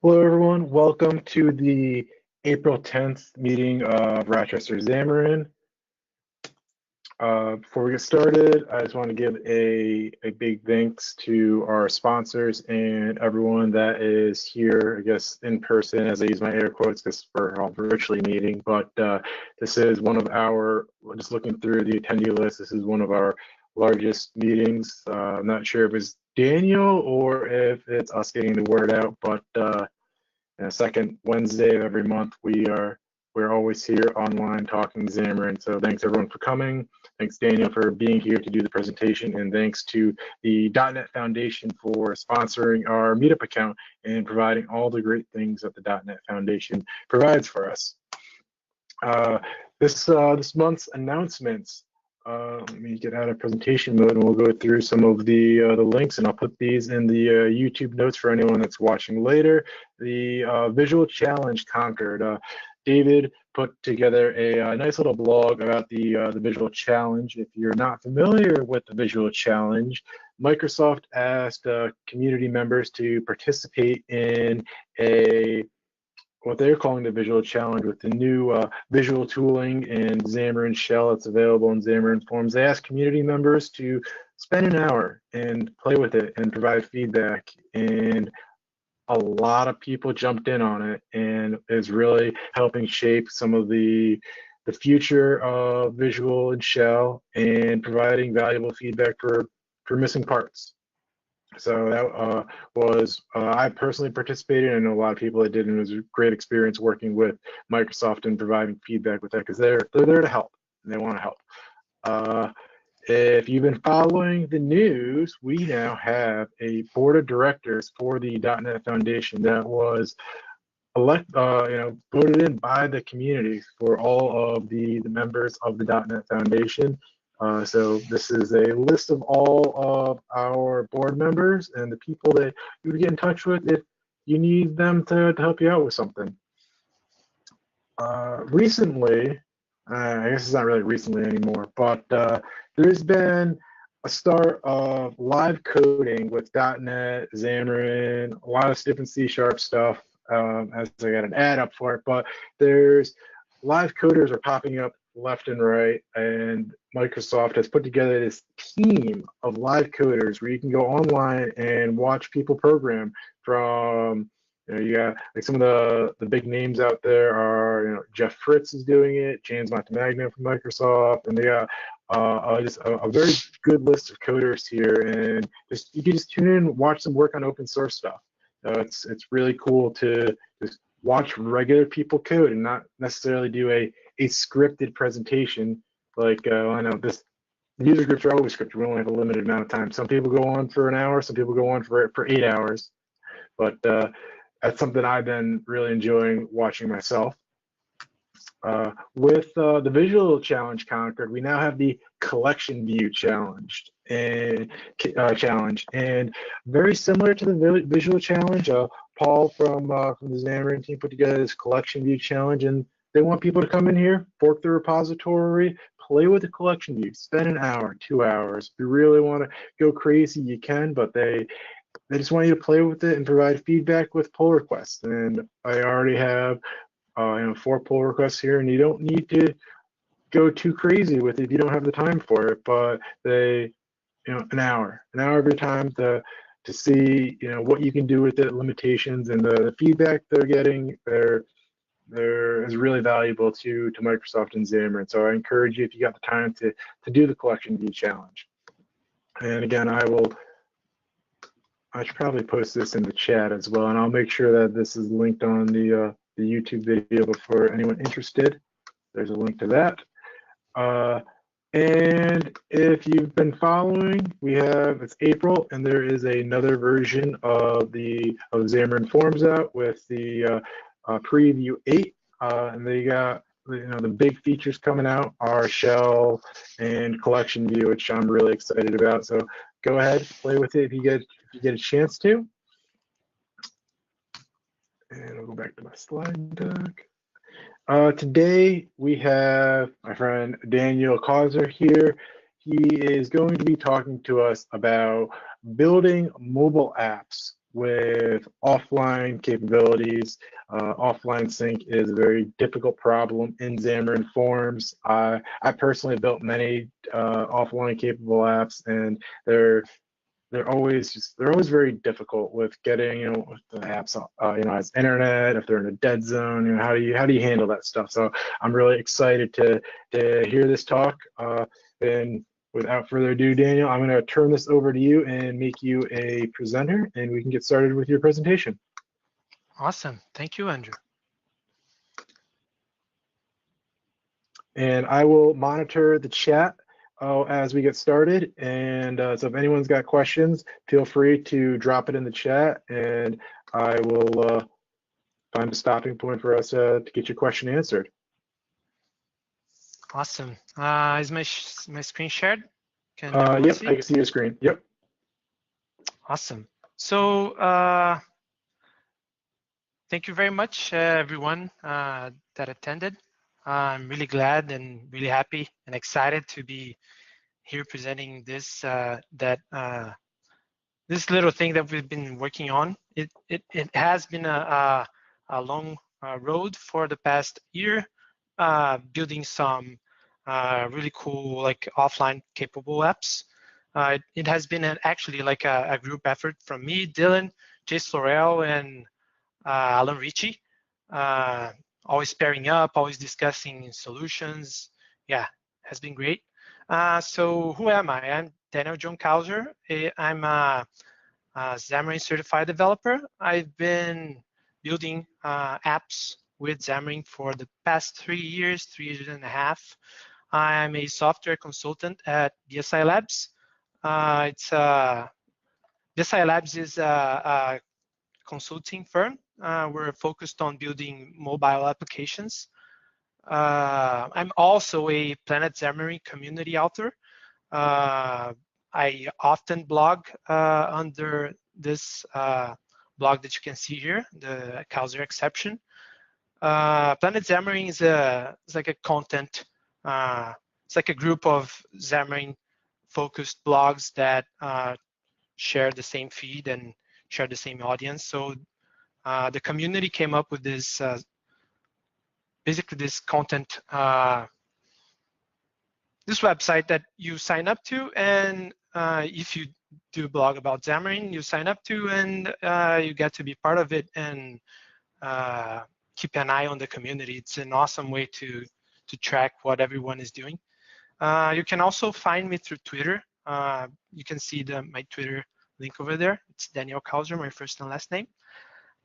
Hello, everyone. Welcome to the April 10th meeting of Rochester Xamarin. Before we get started, I just want to give a big thanks to our sponsors and everyone that is here, I guess, in person, as I use my air quotes because we're all virtually meeting. But this is one of our, just looking through the attendee list, this is one of our largest meetings. I'm not sure if it's Daniel or if it's us getting the word out, but second Wednesday of every month, we're always here online talking Xamarin. So thanks everyone for coming. Thanks Daniel for being here to do the presentation, and thanks to the .NET Foundation for sponsoring our Meetup account and providing all the great things that the .NET Foundation provides for us. This month's announcements. Let me get out of presentation mode and we'll go through some of the links, and I'll put these in the YouTube notes for anyone that's watching later. The visual challenge conquered. David put together a nice little blog about the visual challenge. If you're not familiar with the visual challenge, Microsoft asked community members to participate in what they're calling the visual challenge with the new visual tooling and Xamarin Shell that's available in Xamarin.Forms. They asked community members to spend an hour and play with it and provide feedback, and a lot of people jumped in on it, and is really helping shape some of the future of visual and Shell and providing valuable feedback for missing parts. So that was, I personally participated, and I know a lot of people that did, and it was a great experience working with Microsoft and providing feedback with that, because they're there to help, and they want to help. If you've been following the news, we now have a board of directors for the .NET Foundation that was voted in by the community for all of the members of the .NET Foundation. So this is a list of all of our board members and the people that you would get in touch with if you need them to help you out with something. Recently, I guess it's not really recently anymore, but there's been a start of live coding with .NET, Xamarin, a lot of different C# stuff, as I got an ad up for it, but there's live coders are popping up left and right, and Microsoft has put together this team of live coders where you can go online and watch people program. From, you got like some of the big names out there are, Jeff Fritz is doing it, James Montemagno from Microsoft, and they got just a very good list of coders here, and you can just tune in and watch them work on open source stuff. It's really cool to just watch regular people code and not necessarily do a scripted presentation. Like I know the user groups are always scripted. We only have a limited amount of time. Some people go on for an hour, some people go on for 8 hours. But that's something I've been really enjoying watching myself. With the visual challenge conquered, we now have the collection view challenge, and very similar to the visual challenge. Paul from the Xamarin team put together this collection view challenge, and they want people to come in here, fork the repository, play with the collection view, spend an hour, 2 hours. If you really want to go crazy, you can, but they just want you to play with it and provide feedback with pull requests. And I already have 4 pull requests here, and you don't need to go too crazy with it if you don't have the time for it. But they, an hour of your time to see, what you can do with it, limitations, and the feedback they're getting. There is really valuable to Microsoft and Xamarin. So I encourage you, if you got the time, to do the collection view challenge. And again, I should probably post this in the chat as well, and I'll make sure that this is linked on the YouTube video before anyone interested. There's a link to that. And if you've been following, it's April, and there is another version of Xamarin.Forms out with the preview 8, and they got the big features coming out are Shell and collection view, which I'm really excited about. So go ahead, play with it if you get a chance to. And I'll go back to my slide deck. Today we have my friend Daniel Causer here. He is going to be talking to us about building mobile apps with offline capabilities. Offline sync is a very difficult problem in Xamarin.Forms. I personally built many offline capable apps, and they're always very difficult with getting the apps as internet, if they're in a dead zone, how do you handle that stuff. So I'm really excited to hear this talk, and without further ado, Daniel, I'm going to turn this over to you and make you a presenter, and we can get started with your presentation. Awesome. Thank you, Andrew. And I will monitor the chat as we get started. And so if anyone's got questions, feel free to drop it in the chat, and I will find a stopping point for us to get your question answered. Awesome. Is my screen shared? Yep, I can see your screen. Yep. Awesome. So thank you very much, everyone that attended. I'm really glad and really happy and excited to be here presenting this this little thing that we've been working on. It has been a long road for the past year, building some really cool offline capable apps. It has been actually like a group effort from me, Dylan, Jace Laurel, and Alan Ritchie. Always pairing up, always discussing solutions. Yeah, has been great. So who am I? I'm Daniel John Kauser. I'm a Xamarin certified developer. I've been building apps with Xamarin for the past 3 years, 3 years and a half. I'm a software consultant at BSI Labs. BSI Labs is a consulting firm. We're focused on building mobile applications. I'm also a Planet Xamarin community author. I often blog under this blog that you can see here, the Kauser exception. Planet Xamarin is like a content, it's like a group of Xamarin-focused blogs that share the same feed and share the same audience. So the community came up with this, basically this content, this website that you sign up to, and if you do a blog about Xamarin, you sign up to, and you get to be part of it and keep an eye on the community. It's an awesome way to track what everyone is doing. You can also find me through Twitter. You can see my Twitter link over there. It's Daniel Kauser, my first and last name.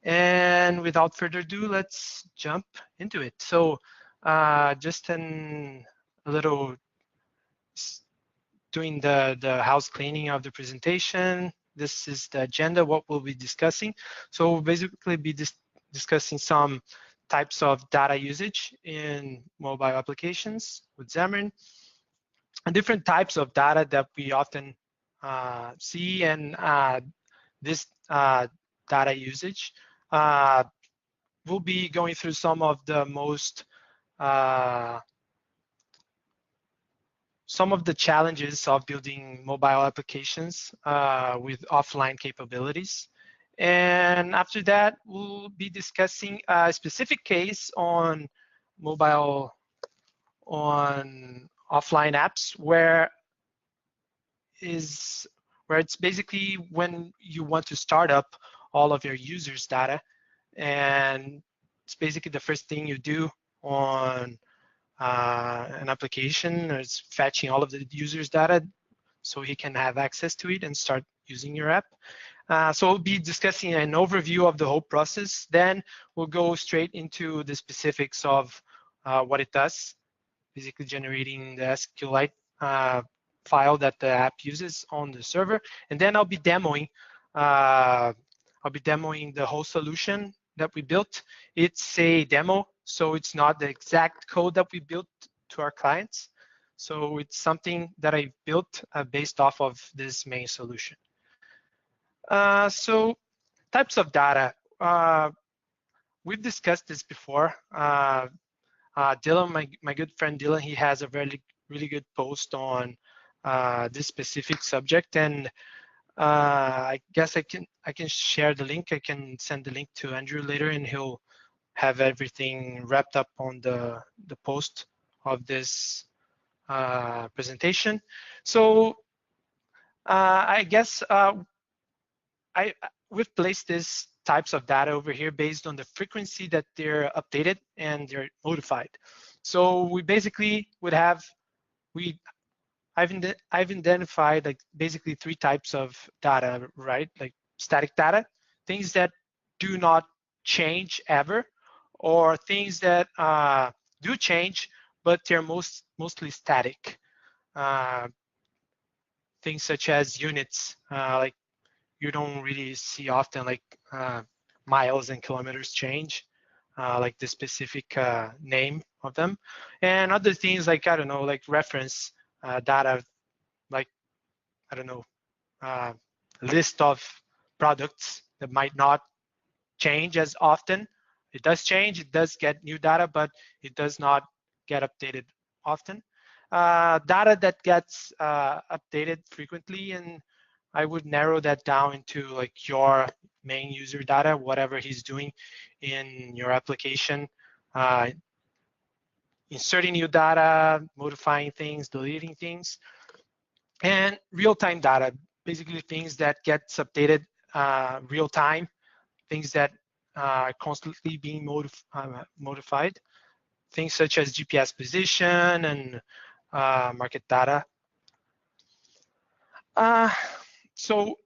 And without further ado, let's jump into it. So just a little doing the house cleaning of the presentation. This is the agenda, what we'll be discussing. So we'll basically be discussing some types of data usage in mobile applications with Xamarin, and different types of data that we often see, and this data usage. We'll be going through some of the most some of the challenges of building mobile applications with offline capabilities. And after that, we'll be discussing a specific case on offline apps where it's basically when you want to start up all of your users' data, and it's basically the first thing you do on an application is fetching all of the user's data so he can have access to it and start using your app. So we'll be discussing an overview of the whole process. Then we'll go straight into the specifics of what it does, basically generating the SQLite file that the app uses on the server. And then I'll be demoing the whole solution that we built. It's a demo, so it's not the exact code that we built to our clients. So it's something that I built based off of this main solution. So types of data. We've discussed this before. Dylan, my good friend Dylan, he has a really good post on this specific subject, and I guess I can share the link. I can send the link to Andrew later, and he'll have everything wrapped up on the post of this presentation. So I guess we've placed these types of data over here based on the frequency that they're updated and they're modified. So we basically would have I've identified like basically 3 types of data, right? Like static data, things that do not change ever, or things that do change, but they're mostly static. Things such as units, like you don't really see often, like miles and kilometers change, like the specific name of them, and other things like, I don't know, like reference data, like, I don't know, list of products that might not change as often. It does change, it does get new data, but it does not get updated often. Data that gets updated frequently, and I would narrow that down into like your main user data, whatever he's doing in your application, inserting new data, modifying things, deleting things, and real-time data, basically things that gets updated real time, things that are constantly being modified, things such as GPS position and market data. So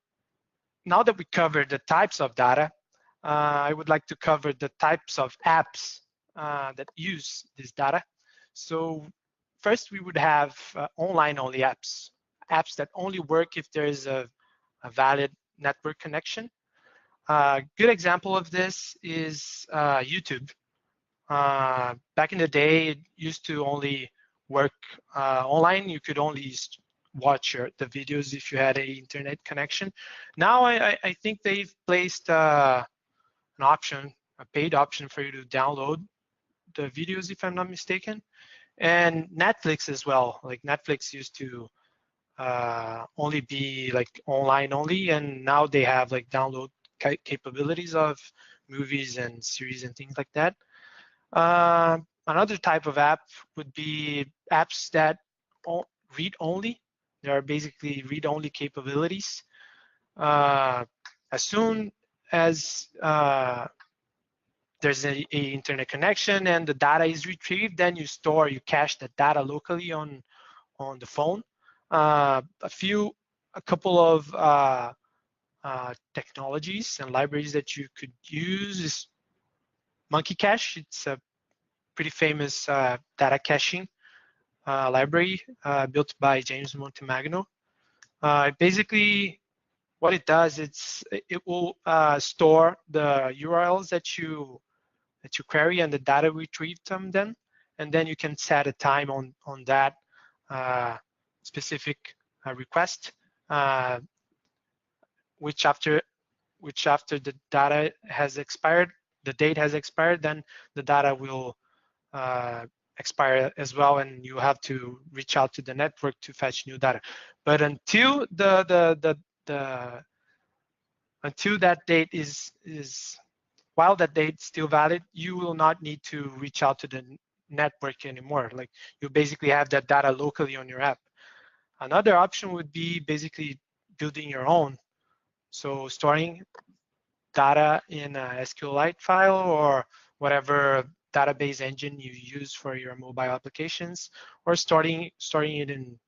now that we covered the types of data, I would like to cover the types of apps that use this data. So first, we would have online-only apps, apps that only work if there is a valid network connection. A good example of this is YouTube. Back in the day, it used to only work online. You could only watch the videos if you had an internet connection. Now I think they've placed an option, a paid option for you to download the videos, if I'm not mistaken. And Netflix as well. Like Netflix used to only be like online only, and now they have like download capabilities of movies and series and things like that. Another type of app would be apps that read only. They are basically read-only capabilities. As soon as there's a internet connection and the data is retrieved, then you cache that data locally on the phone. A couple of technologies and libraries that you could use is Monkey Cache. It's a pretty famous data caching library built by James Montemagno. Basically, what it does, it will store the URLs that you query and the data retrieved from them, and then you can set a time on that specific request, which after the data has expired, the date has expired, then the data will expire as well, and you have to reach out to the network to fetch new data. But until until that date is while that date is still valid, you will not need to reach out to the network anymore. Like you basically have that data locally on your app. Another option would be basically building your own. So storing data in a SQLite file or whatever database engine you use for your mobile applications, or storing it in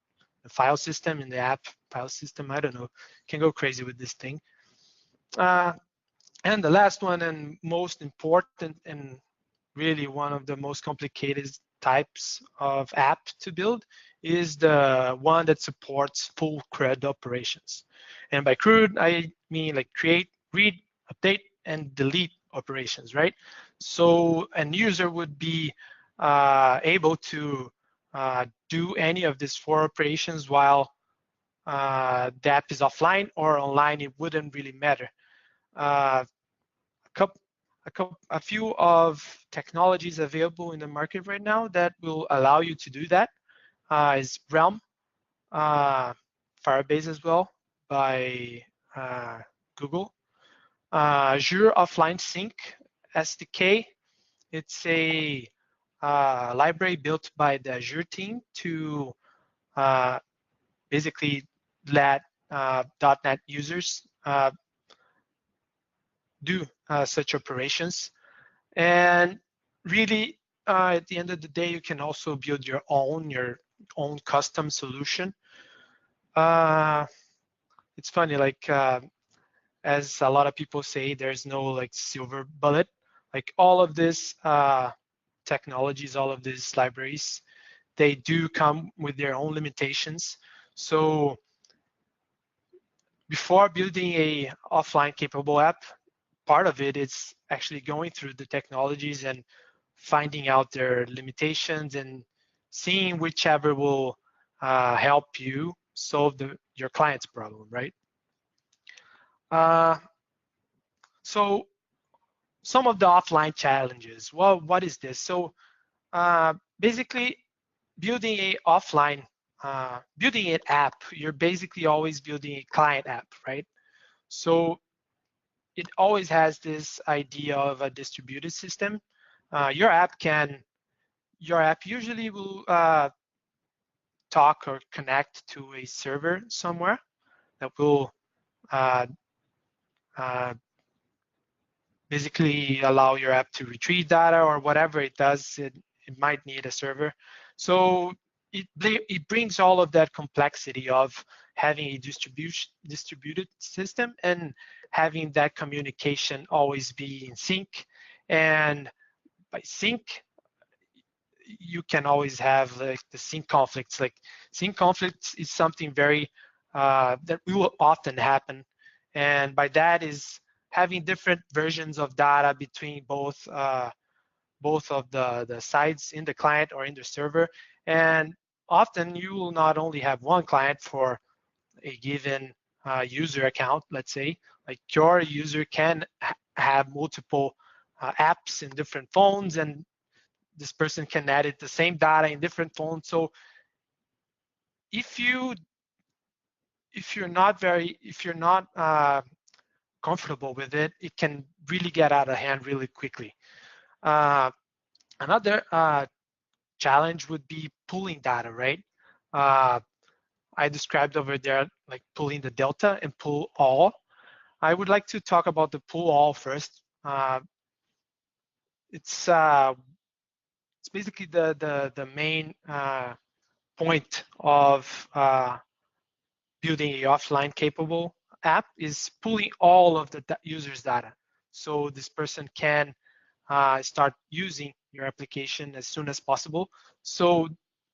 the file system, in the app file system. I don't know, can go crazy with this thing. And the last one and most important, and really one of the most complicated types of app to build, is the one that supports full CRUD operations. And by CRUD, I mean like create, read, update, and delete operations, right? So an user would be able to do any of these 4 operations while the app is offline or online. It wouldn't really matter. A few of technologies available in the market right now that will allow you to do that is Realm, Firebase as well by Google. Azure Offline Sync SDK. It's a library built by the Azure team to basically let .NET users do such operations. And really, at the end of the day, you can also build your own custom solution. It's funny, like as a lot of people say, there's no like silver bullet. Like all of these technologies, all of these libraries, they do come with their own limitations. So before building a offline capable app, part of it is actually going through the technologies and finding out their limitations and seeing whichever will help you solve your client's problem, right? So some of the offline challenges. Well, what is this? So basically, building a offline, building an app, you're basically always building a client app, right? So it always has this idea of a distributed system. Your app usually will talk or connect to a server somewhere that will basically allow your app to retrieve data or whatever it does. It might need a server. So it brings all of that complexity of having a distributed system and having that communication always be in sync. And by sync, you can always have like the sync conflicts. Like sync conflicts is something very that will often happen, and by that is having different versions of data between both of the sides in the client or in the server. And often you will not only have one client for a given user account. Let's say like your user can have multiple apps in different phones, and this person can edit the same data in different phones. So if you're not comfortable with it, it can really get out of hand really quickly. Another challenge would be pulling data, right? I described over there like pulling the delta and pull all. I would like to talk about the pull all first. It's basically the main point of building a offline capable app is pulling all of the user's data. So this person can start using your application as soon as possible. So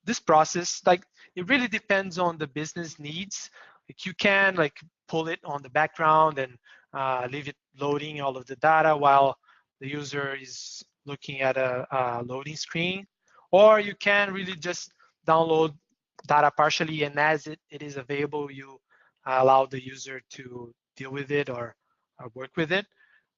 this process, like it really depends on the business needs. Like you can like pull it on the background and leave it loading all of the data while the user is looking at a loading screen, or you can really just download data partially, and as it is available, you allow the user to deal with it or work with it.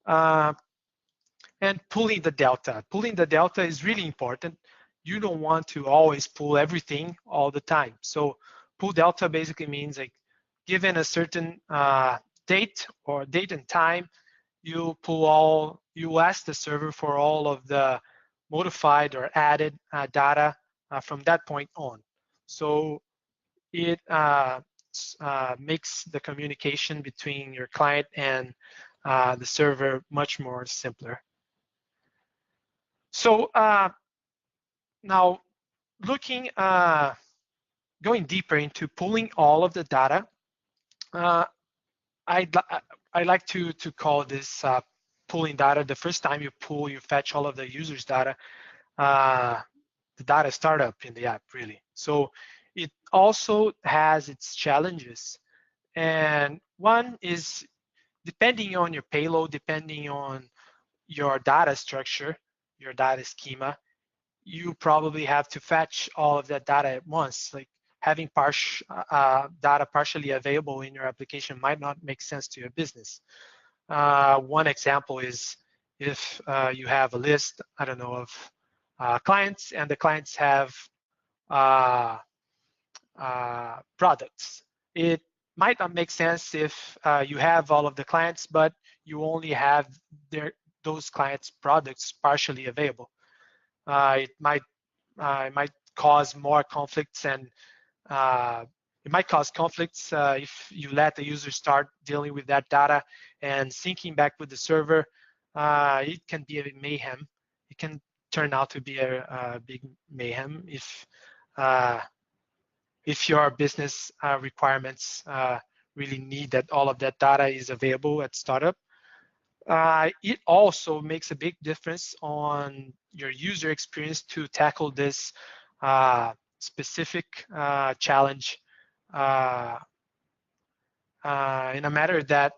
And pulling the delta. Pulling the delta is really important. You don't want to always pull everything all the time. So pull delta basically means like given a certain date and time, you ask the server for all of the modified or added data from that point on. So it makes the communication between your client and the server much more simpler. So now going deeper into pulling all of the data, I like to call this pulling data. The first time you fetch all of the user's data, the data startup in the app, really. So it also has its challenges. And one is depending on your payload, depending on your data structure, your data schema, you probably have to fetch all of that data at once. Like having data partially available in your application might not make sense to your business. One example is if you have a list, I don't know, of clients, and the clients have products. It might not make sense if you have all of the clients, but you only have those clients' products partially available. It might cause more conflicts, and it might cause conflicts if you let the user start dealing with that data and syncing back with the server. It can be a mayhem. It can turn out to be a big mayhem if your business requirements really need that all of that data is available at startup. It also makes a big difference on your user experience to tackle this specific challenge in a matter that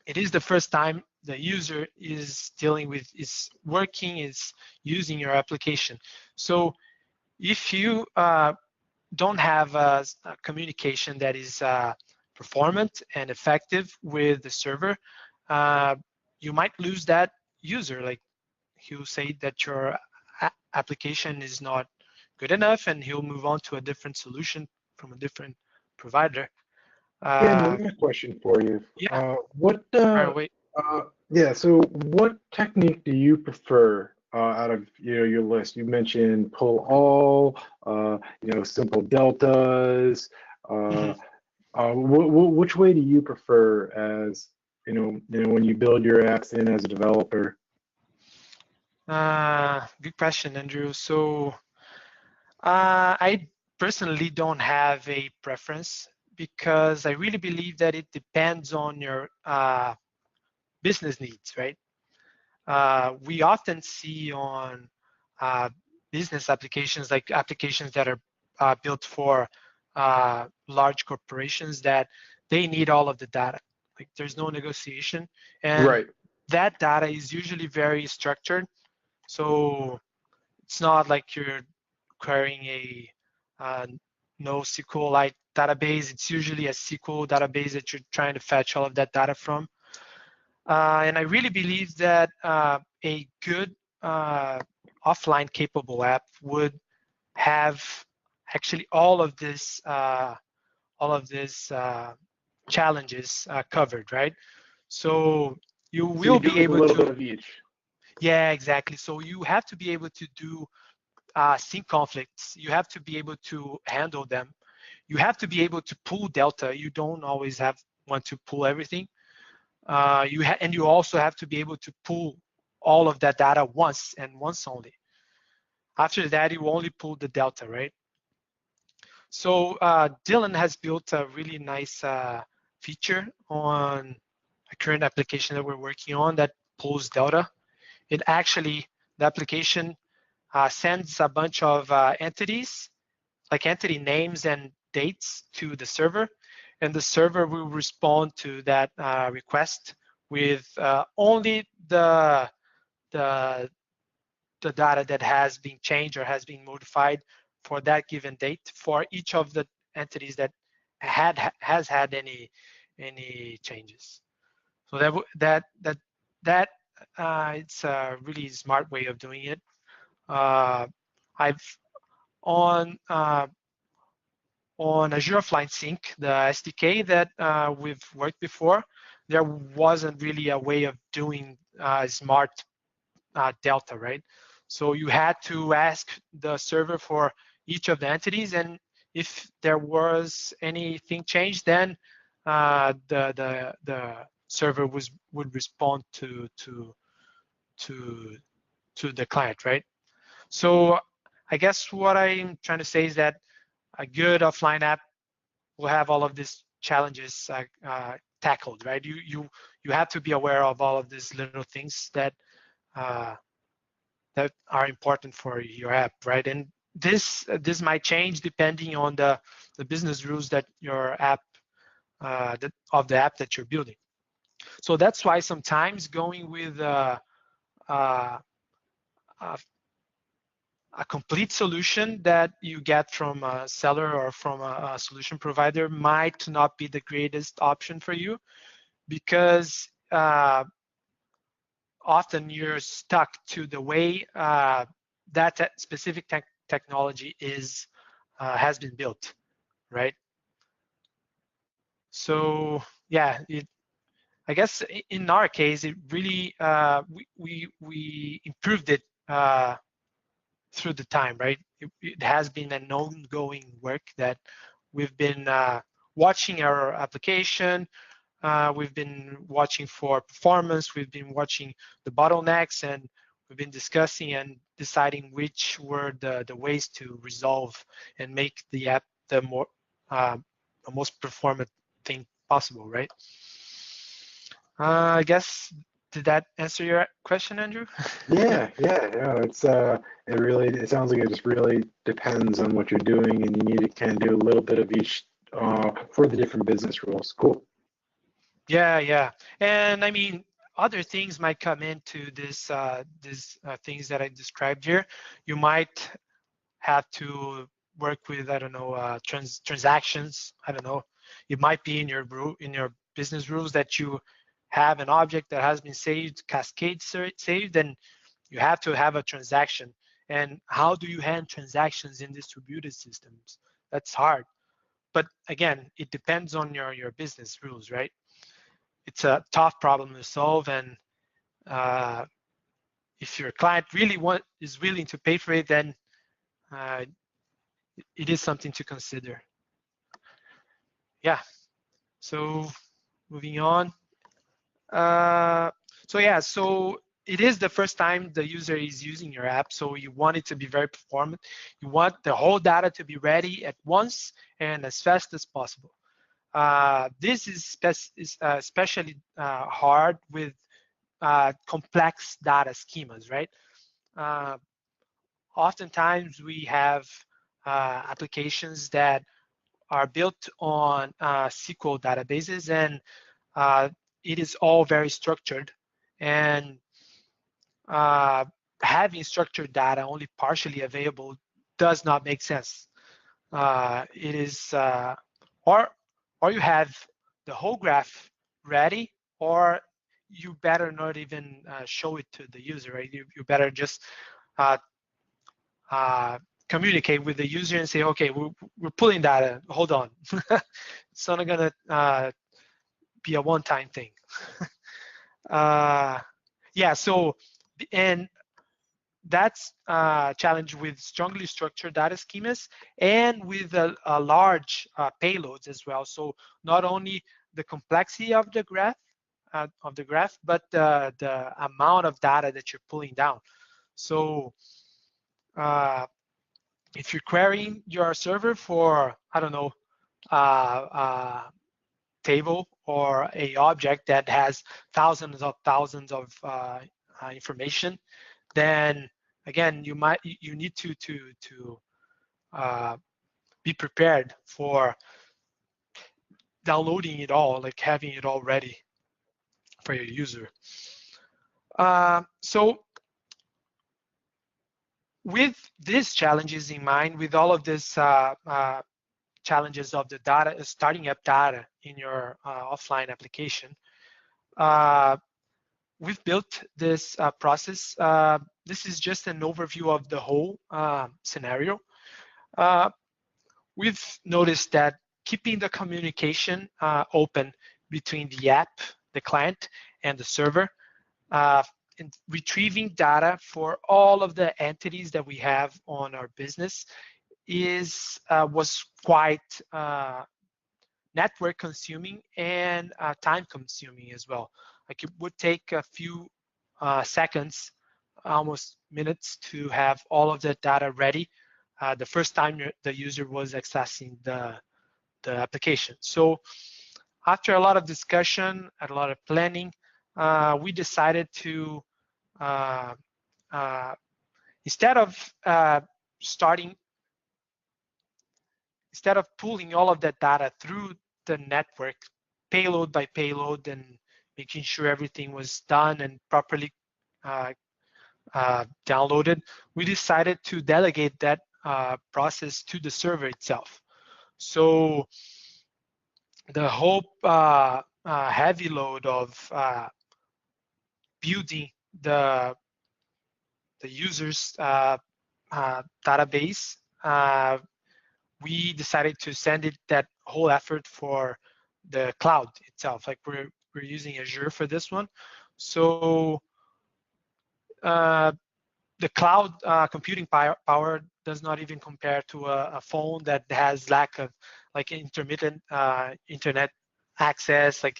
it is the first time the user is dealing with, is using your application. So if you don't have a communication that is performant and effective with the server, you might lose that user. Like, he'll say that your application is not good enough, and he'll move on to a different solution from a different provider. Yeah, another question for you. Yeah. What? Right away. Yeah. So, what technique do you prefer out of your list? You mentioned pull all, simple deltas. Mhm. Which way do you prefer as when you build your apps in as a developer? Good question, Andrew. So I personally don't have a preference because I really believe that it depends on your business needs, right? We often see on business applications, like applications that are built for large corporations, that they need all of the data. Like, there's no negotiation, and Right. that data is usually very structured. So it's not like you're querying a NoSQL-like database. It's usually a SQL database that you're trying to fetch all of that data from. And I really believe that a good offline capable app would have actually all of this challenges covered, right? So you So you will do be like a able little bit to, of each. yeah, exactly. So you have to be able to do sync conflicts. You have to be able to handle them. You have to be able to pull delta. You don't always want to pull everything. And you also have to be able to pull all of that data once and once only. After that, you only pull the delta, right? So Dylan has built a really nice feature on a current application that we're working on that pulls delta. It actually, the application sends a bunch of entities, like entity names and dates, to the server, and the server will respond to that request with only the data that has been changed or has been modified for that given date for each of the entities that has had any changes. So that it's a really smart way of doing it. I've on Azure Offline Sync, the SDK that we've worked before, there wasn't really a way of doing smart delta, right? So you had to ask the server for each of the entities, and if there was anything changed, then the server would respond to the client, right? So I guess what I'm trying to say is that a good offline app will have all of these challenges tackled, right? You have to be aware of all of these little things that that are important for your app, right? And this might change depending on the business rules that your app of the app that you're building. So that's why sometimes going with a complete solution that you get from a seller or from a solution provider might not be the greatest option for you, because often you're stuck to the way that specific technology has been built, right? So yeah, I guess in our case, it really we improved it through the time, right? It has been an ongoing work that we've been watching our application. We've been watching for performance. We've been watching the bottlenecks, and we've been discussing and deciding which were the ways to resolve and make the app the most performant thing possible, right? I guess, did that answer your question, Andrew? Yeah, yeah, yeah. It sounds like it just really depends on what you're doing, and you need to kind of do a little bit of each for the different business rules. Cool. Yeah, yeah. And I mean, other things might come into these things that I described here. You might have to work with, I don't know, transactions. I don't know. It might be in your business rules that you have an object that has been saved, cascade saved, and you have to have a transaction. And how do you handle transactions in distributed systems? That's hard. But again, it depends on your business rules, right? It's a tough problem to solve, and if your client really is willing to pay for it, then it is something to consider. Yeah. So moving on. So yeah, so it is the first time the user is using your app, so you want it to be very performant. You want the whole data to be ready at once and as fast as possible. This is especially hard with complex data schemas, right? Oftentimes we have applications that are built on SQL databases, and it is all very structured, and having structured data only partially available does not make sense. It is or you have the whole graph ready, or you better not even show it to the user, right? You better just uh, communicate with the user and say, okay, we're pulling data, hold on. It's not gonna be a one-time thing. Yeah, so, and that's a challenge with strongly structured data schemas and with a large payloads as well. So not only the complexity of the graph, but the amount of data that you're pulling down. So if you're querying your server for, I don't know, table or a object that has thousands of information, then again you need to be prepared for downloading it all, like having it all ready for your user. So with these challenges in mind, with all of this challenges of the data, starting up data in your offline application, we've built this process. This is just an overview of the whole scenario. We've noticed that keeping the communication open between the app, the client, and the server, and retrieving data for all of the entities that we have on our business was quite network consuming and time consuming as well. Like it would take a few seconds, almost minutes, to have all of the data ready the first time the user was accessing the application. So after a lot of discussion and a lot of planning, we decided to instead of pulling all of that data through the network, payload by payload, and making sure everything was done and properly downloaded, we decided to delegate that process to the server itself. So the whole heavy load of building the user's database, we decided to send that whole effort for the cloud itself. Like we're using Azure for this one. So the cloud computing power does not even compare to a phone that has lack of like intermittent internet access. Like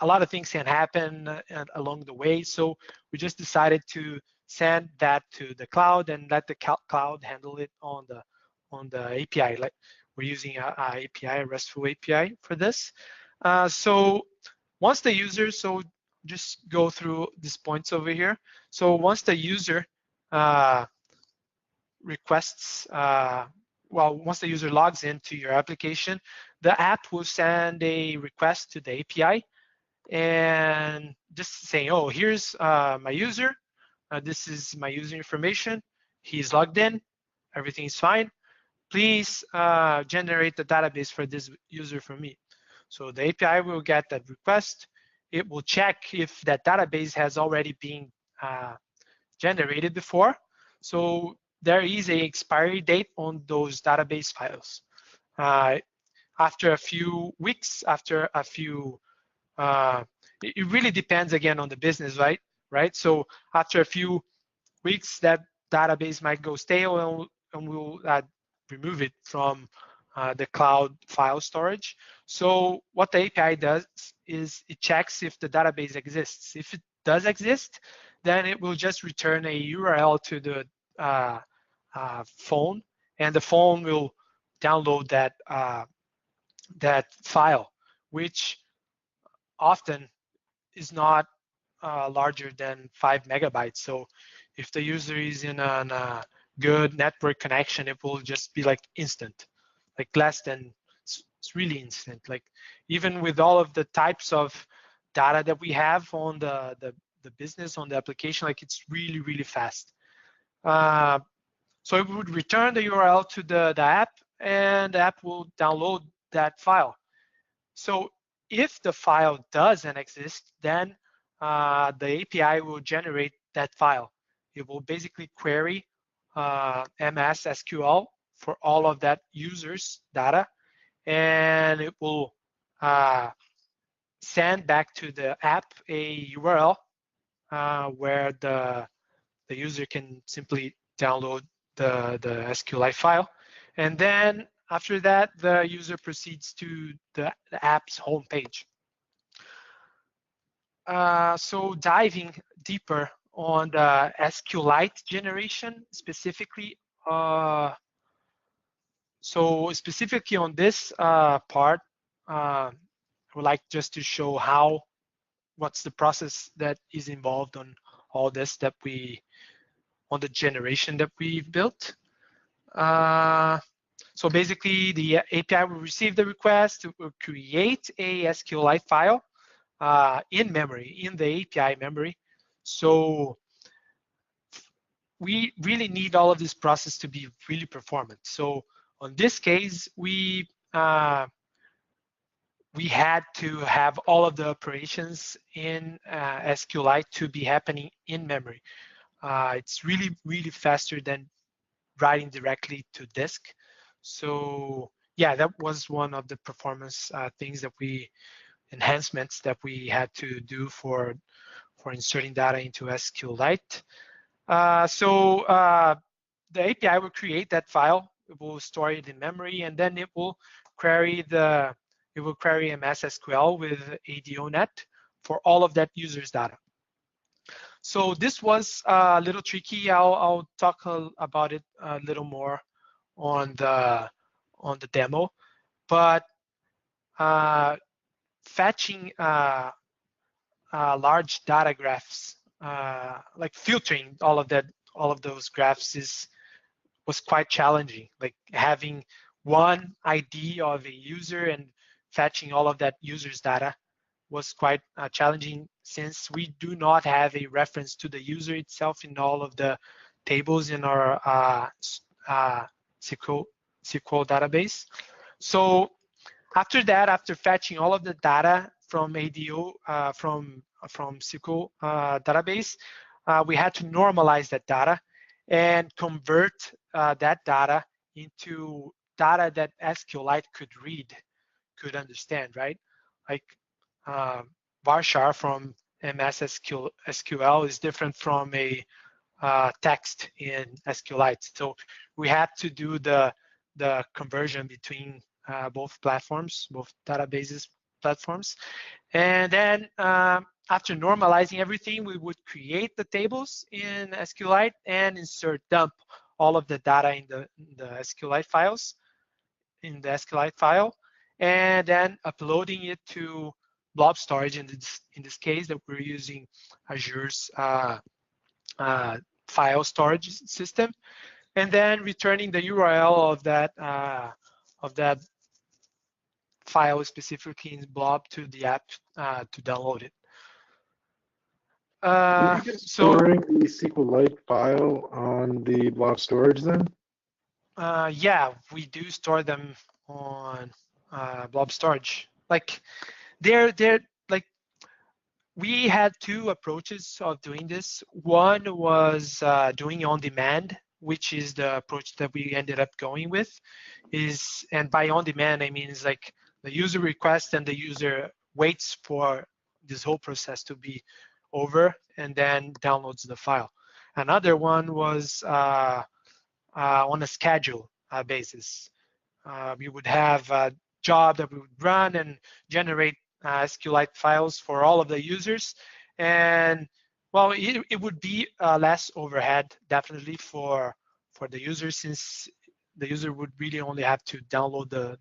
a lot of things can happen along the way. So we just decided to send that to the cloud and let the cloud handle it on the API. Like we're using a API, a RESTful API for this. So once the user, so just go through these points over here. So once the user requests, once the user logs into your application, the app will send a request to the API and just saying, oh, here's my user. This is my user information. He's logged in. Everything is fine. Please generate the database for this user for me. So the API will get that request. It will check if that database has already been generated before. So there is a expiry date on those database files. After a few weeks, after a few, it really depends again on the business, right? So after a few weeks, that database might go stale and we'll remove it from the cloud file storage. So what the API does is it checks if the database exists. If it does exist, then it will just return a URL to the phone, and the phone will download that file, which often is not larger than 5 megabytes. So if the user is in a good network connection, it will just be like instant, like less than, it's really instant. Like even with all of the types of data that we have on the business, on the application, like it's really, really fast. So it would return the URL to the app, and the app will download that file. So if the file doesn't exist, then the API will generate that file. It will basically query MS SQL for all of that user's data, and it will send back to the app a URL where the user can simply download the SQLite file. And then after that, the user proceeds to the app's homepage. So diving deeper on the SQLite generation specifically, so specifically on this part, I would like just to show what's the process that is involved on all this on the generation that we've built. So basically, the API will receive the request, it will create a SQLite file in memory, in the API memory. So we really need all of this process to be really performant. So on this case, we had to have all of the operations in SQLite to be happening in memory. It's really, really faster than writing directly to disk. So yeah, that was one of the performance enhancements that we had to do for inserting data into SQLite. So the API will create that file, it will store it in memory, and then it will query MS SQL with ADONet for all of that user's data. So this was a little tricky. I'll talk about it a little more on the demo, but fetching large data graphs, like filtering all of those graphs was quite challenging. Like having one ID of a user and fetching all of that user's data was quite challenging, since we do not have a reference to the user itself in all of the tables in our SQL database. So after that, after fetching all of the data from ADO, from SQL database, we had to normalize that data and convert that data into data that SQLite could read, could understand, right? like varchar from MS SQL is different from a text in SQLite. So we had to do the conversion between both platforms, both databases platforms. And then after normalizing everything, we would create the tables in SQLite and dump all of the data in the SQLite files, in the SQLite file, and then uploading it to blob storage. In this case, that we're using Azure's file storage system, and then returning the URL of that file specifically in blob to the app to download it. Are you storing the SQLite file on the blob storage then? Yeah, we do store them on blob storage. Like they're like, we had two approaches of doing this. One was doing on demand, which is the approach that we ended up going with. And by on demand, I mean it's like the user requests and the user waits for this whole process to be over and then downloads the file. Another one was on a schedule basis. We would have a job that we would run and generate SQLite files for all of the users. And well, it would be less overhead definitely for the user, since the user would really only have to download the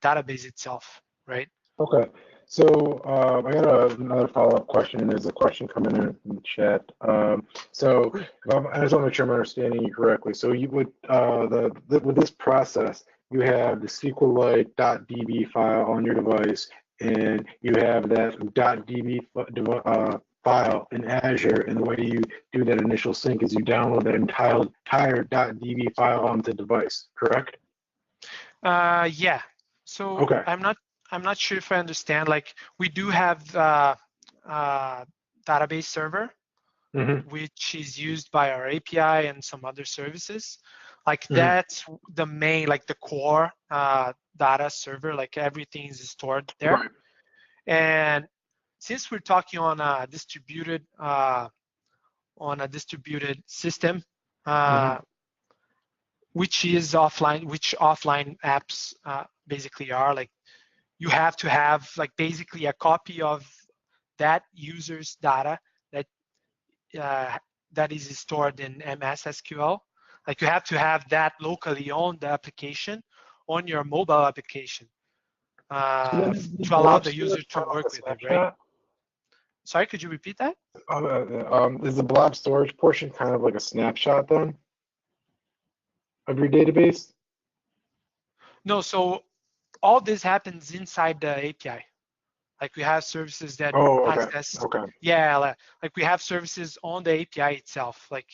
database itself, right? Okay. So I got another follow-up question. There's a question coming in from the chat. So I just want to make sure I'm understanding you correctly. So you would with this process, you have the SQLite.db file on your device, and you have that .db file in Azure, and the way you do that initial sync is you download that entire .db file onto the device, correct? Yeah. So okay. I'm not sure if I understand. Like, we do have database server, which is used by our API and some other services. Like that's the main, like the core data server. Like everything is stored there. Right. And since we're talking on a distributed system, which is offline, which offline apps basically are, like you have to have like basically a copy of that user's data that is stored in MS SQL. Like you have to have that locally on the application, on your mobile application, to allow the user to work with it, right? Sorry, could you repeat that? Is the blob storage portion kind of like a snapshot then of your database? No, so all this happens inside the API. Like we have services that access. Yeah, like we have services on the API itself. Like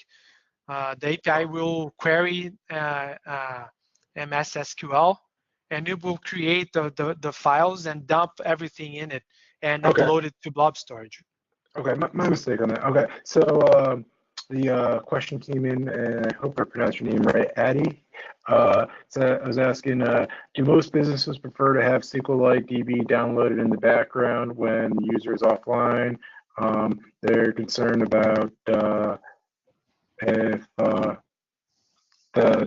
the API will query MS SQL, and it will create the files and dump everything in it and upload it to blob storage. Okay, my mistake on that. Okay, so the question came in, and I hope I pronounced your name right, Addie. So I was asking, do most businesses prefer to have SQLite DB downloaded in the background when the user is offline? They're concerned about if the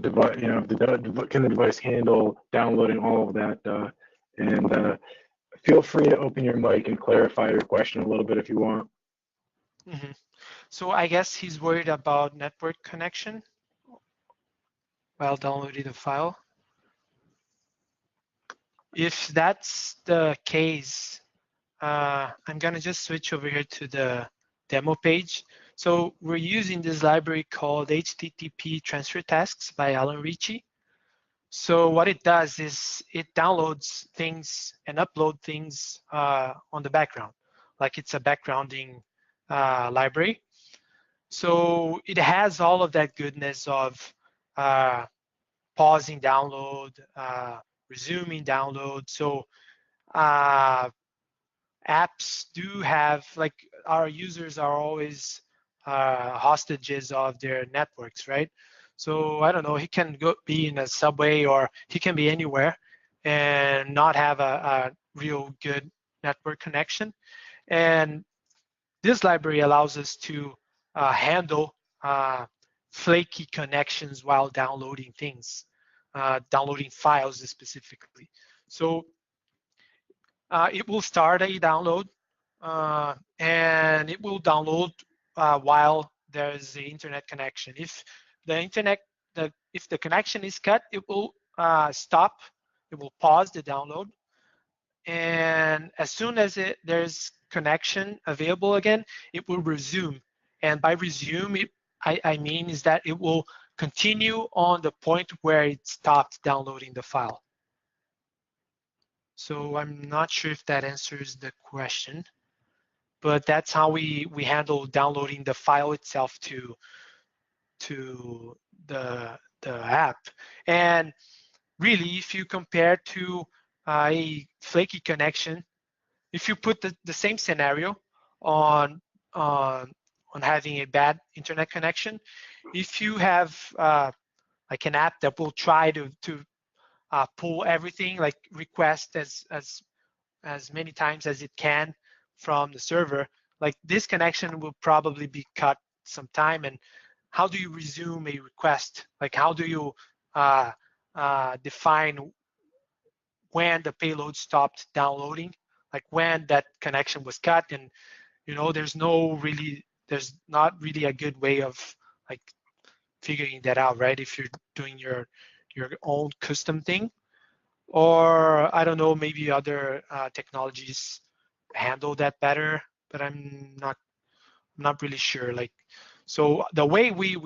device, can the device handle downloading all of that? And feel free to open your mic and clarify your question a little bit if you want. So I guess he's worried about network connection while downloading the file. If that's the case, I'm gonna just switch over here to the demo page. So we're using this library called HTTP Transfer Tasks by Alan Ritchie. So what it does is it downloads things and upload things on the background, like it's a backgrounding library. So it has all of that goodness of pausing download, resuming download. So apps do have, like, our users are always hostages of their networks, right? So I don't know, he can be in a subway or he can be anywhere and not have a real good network connection. And this library allows us to handle flaky connections while downloading things, downloading files specifically. So it will start a download, and it will download while there's the internet connection. If the connection is cut, it will stop. It will pause the download, and as soon as there's connection available again, it will resume. And by resume, I mean is that it will continue on the point where it stopped downloading the file. So I'm not sure if that answers the question, but that's how we handle downloading the file itself to the app. And really, if you compare to a flaky connection, if you put the same scenario on having a bad internet connection, if you have like an app that will try to pull everything, like request as many times as it can from the server, like this connection will probably be cut sometime. And how do you resume a request? Like how do you define when the payload stopped downloading, like when that connection was cut? And there's not really a good way of like figuring that out, right? If you're doing your own custom thing, or I don't know, maybe other technologies handle that better, but I'm not really sure. Like, so the way we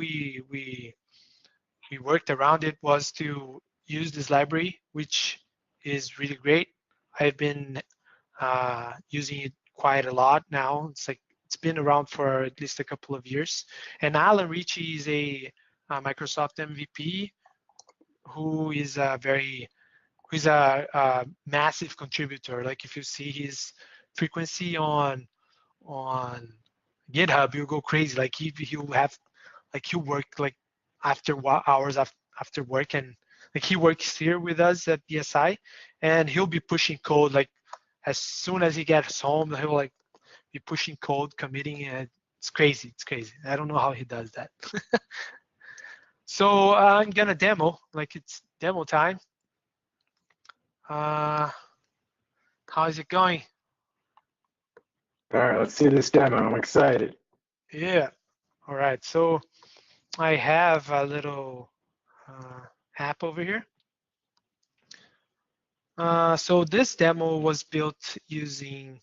worked around it was to use this library, which is really great. I've been using it quite a lot now. It's been around for at least a couple of years. And Alan Ritchie is a Microsoft MVP who is a massive contributor. Like if you see his frequency on GitHub, you'll go crazy. Like he'll work like after hours after work, and like he works here with us at BSI, and he'll be pushing code like as soon as he gets home. He'll like be pushing code, committing, and it's crazy. It's crazy. I don't know how he does that. So I'm gonna demo, like it's demo time. How is it going? All right, let's see this demo. I'm excited. Yeah. All right. So I have a little app over here. So this demo was built using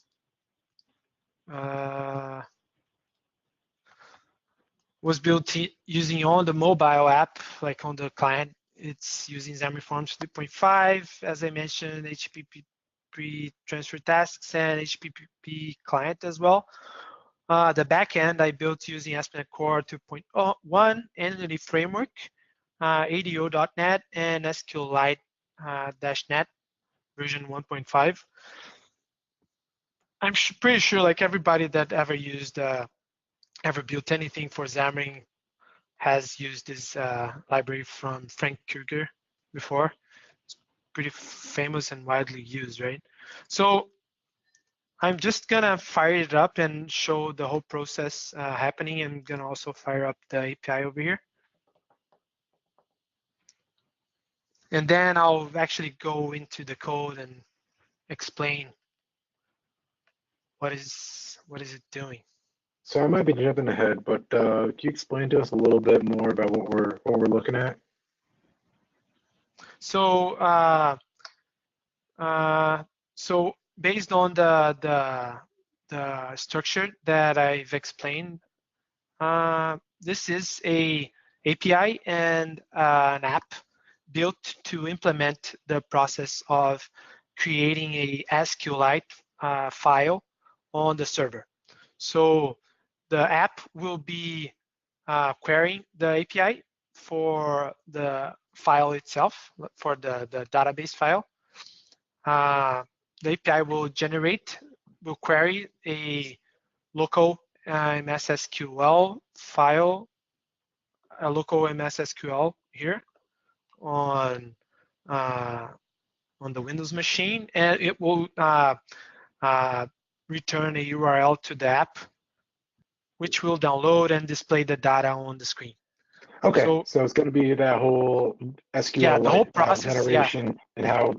using on the mobile app, like on the client. It's using Xamarin.Forms 3.5, as I mentioned, HTTP transfer tasks and HTTP client as well. The backend I built using ASP.NET Core 2.1, Entity Framework, ADO.NET, and SQLite-NET version 1.5. I'm pretty sure like everybody that ever built anything for Xamarin has used this library from Frank Krueger before. It's pretty famous and widely used, right? So I'm just gonna fire it up and show the whole process happening. I'm gonna also fire up the API over here. And then I'll actually go into the code and explain what is it doing. So I might be jumping ahead, but can you explain to us a little bit more about what we're looking at? So so based on the structure that I've explained, this is a API and an app built to implement the process of creating a SQLite file on the server. So the app will be querying the API for the file itself, for the database file. The API will query a local MS SQL file, a local MS SQL here on on the Windows machine, and it will return a URL to the app, which will download and display the data on the screen. Okay, so it's going to be that whole SQL the whole process, generation, and how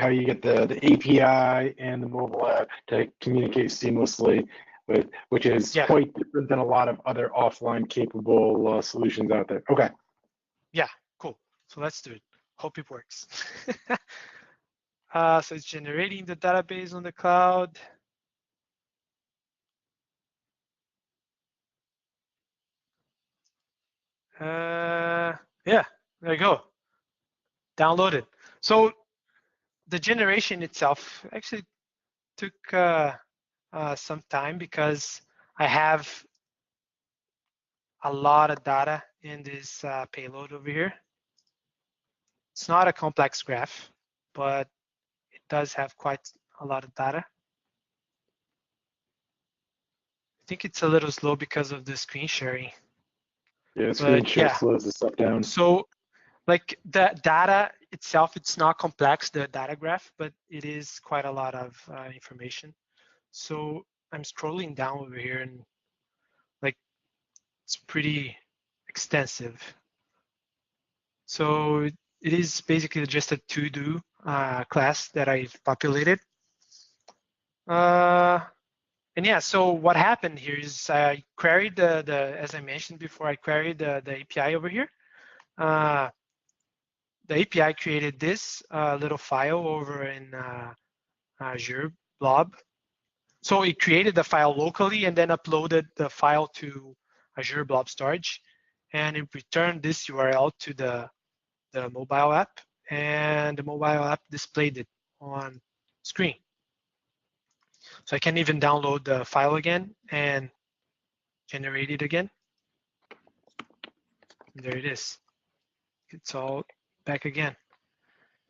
you get the API and the mobile app to communicate seamlessly with, which is quite different than a lot of other offline capable solutions out there. Okay. Yeah, cool. So let's do it. Hope it works. So it's generating the database on the cloud. Yeah, there you go. Downloaded. So the generation itself actually took some time because I have a lot of data in this payload over here. It's not a complex graph, but it does have quite a lot of data. I think it's a little slow because of the screen sharing. Yeah, screen share slows the stuff down. So like the data itself, it's not complex, the data graph, but it is quite a lot of information. So I'm scrolling down over here and like it's pretty extensive. So it is basically just a to-do class that I've populated. And yeah, so what happened here is I queried as I mentioned before, I queried the API over here. The API created this little file over in Azure Blob. So it created the file locally and then uploaded the file to Azure Blob Storage, and it returned this URL to the mobile app, and the mobile app displayed it on screen. So I can even download the file again and generate it again. And there it is. It's all back again.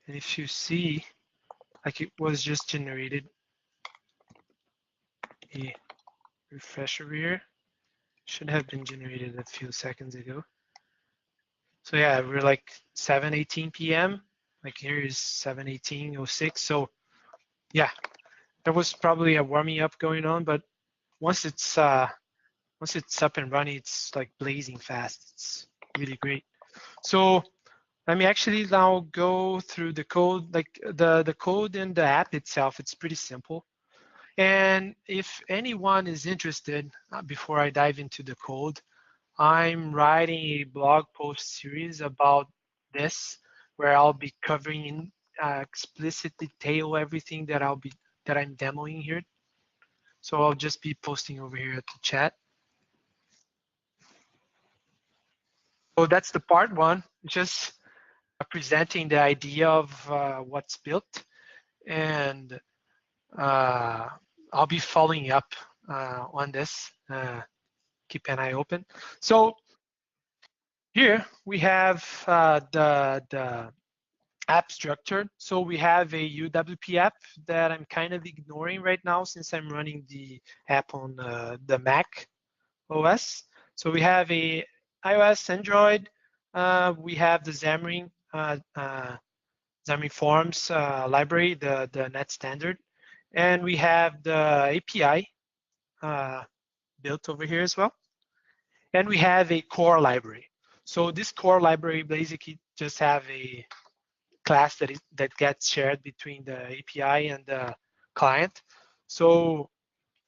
And if you see, like it was just generated, a refresh over here. Should have been generated a few seconds ago. So yeah, we're like 7:18 p.m. Like here is 7:18:06. So yeah, there was probably a warming up going on, but once it's up and running, it's like blazing fast. It's really great. So let me actually now go through the code. Like the code in the app itself, it's pretty simple. And if anyone is interested, before I dive into the code, I'm writing a blog post series about this, where I'll be covering in explicit detail everything that I'm demoing here. So I'll just be posting over here at the chat. So that's the part one, just presenting the idea of what's built, and I'll be following up on this. Keep an eye open. So here we have the app structure. So we have a UWP app that I'm kind of ignoring right now since I'm running the app on the Mac OS. So we have a iOS, Android. We have the Xamarin.Forms library, the net standard. And we have the API built over here as well. And we have a core library. So this core library basically just have a class that gets shared between the API and the client. So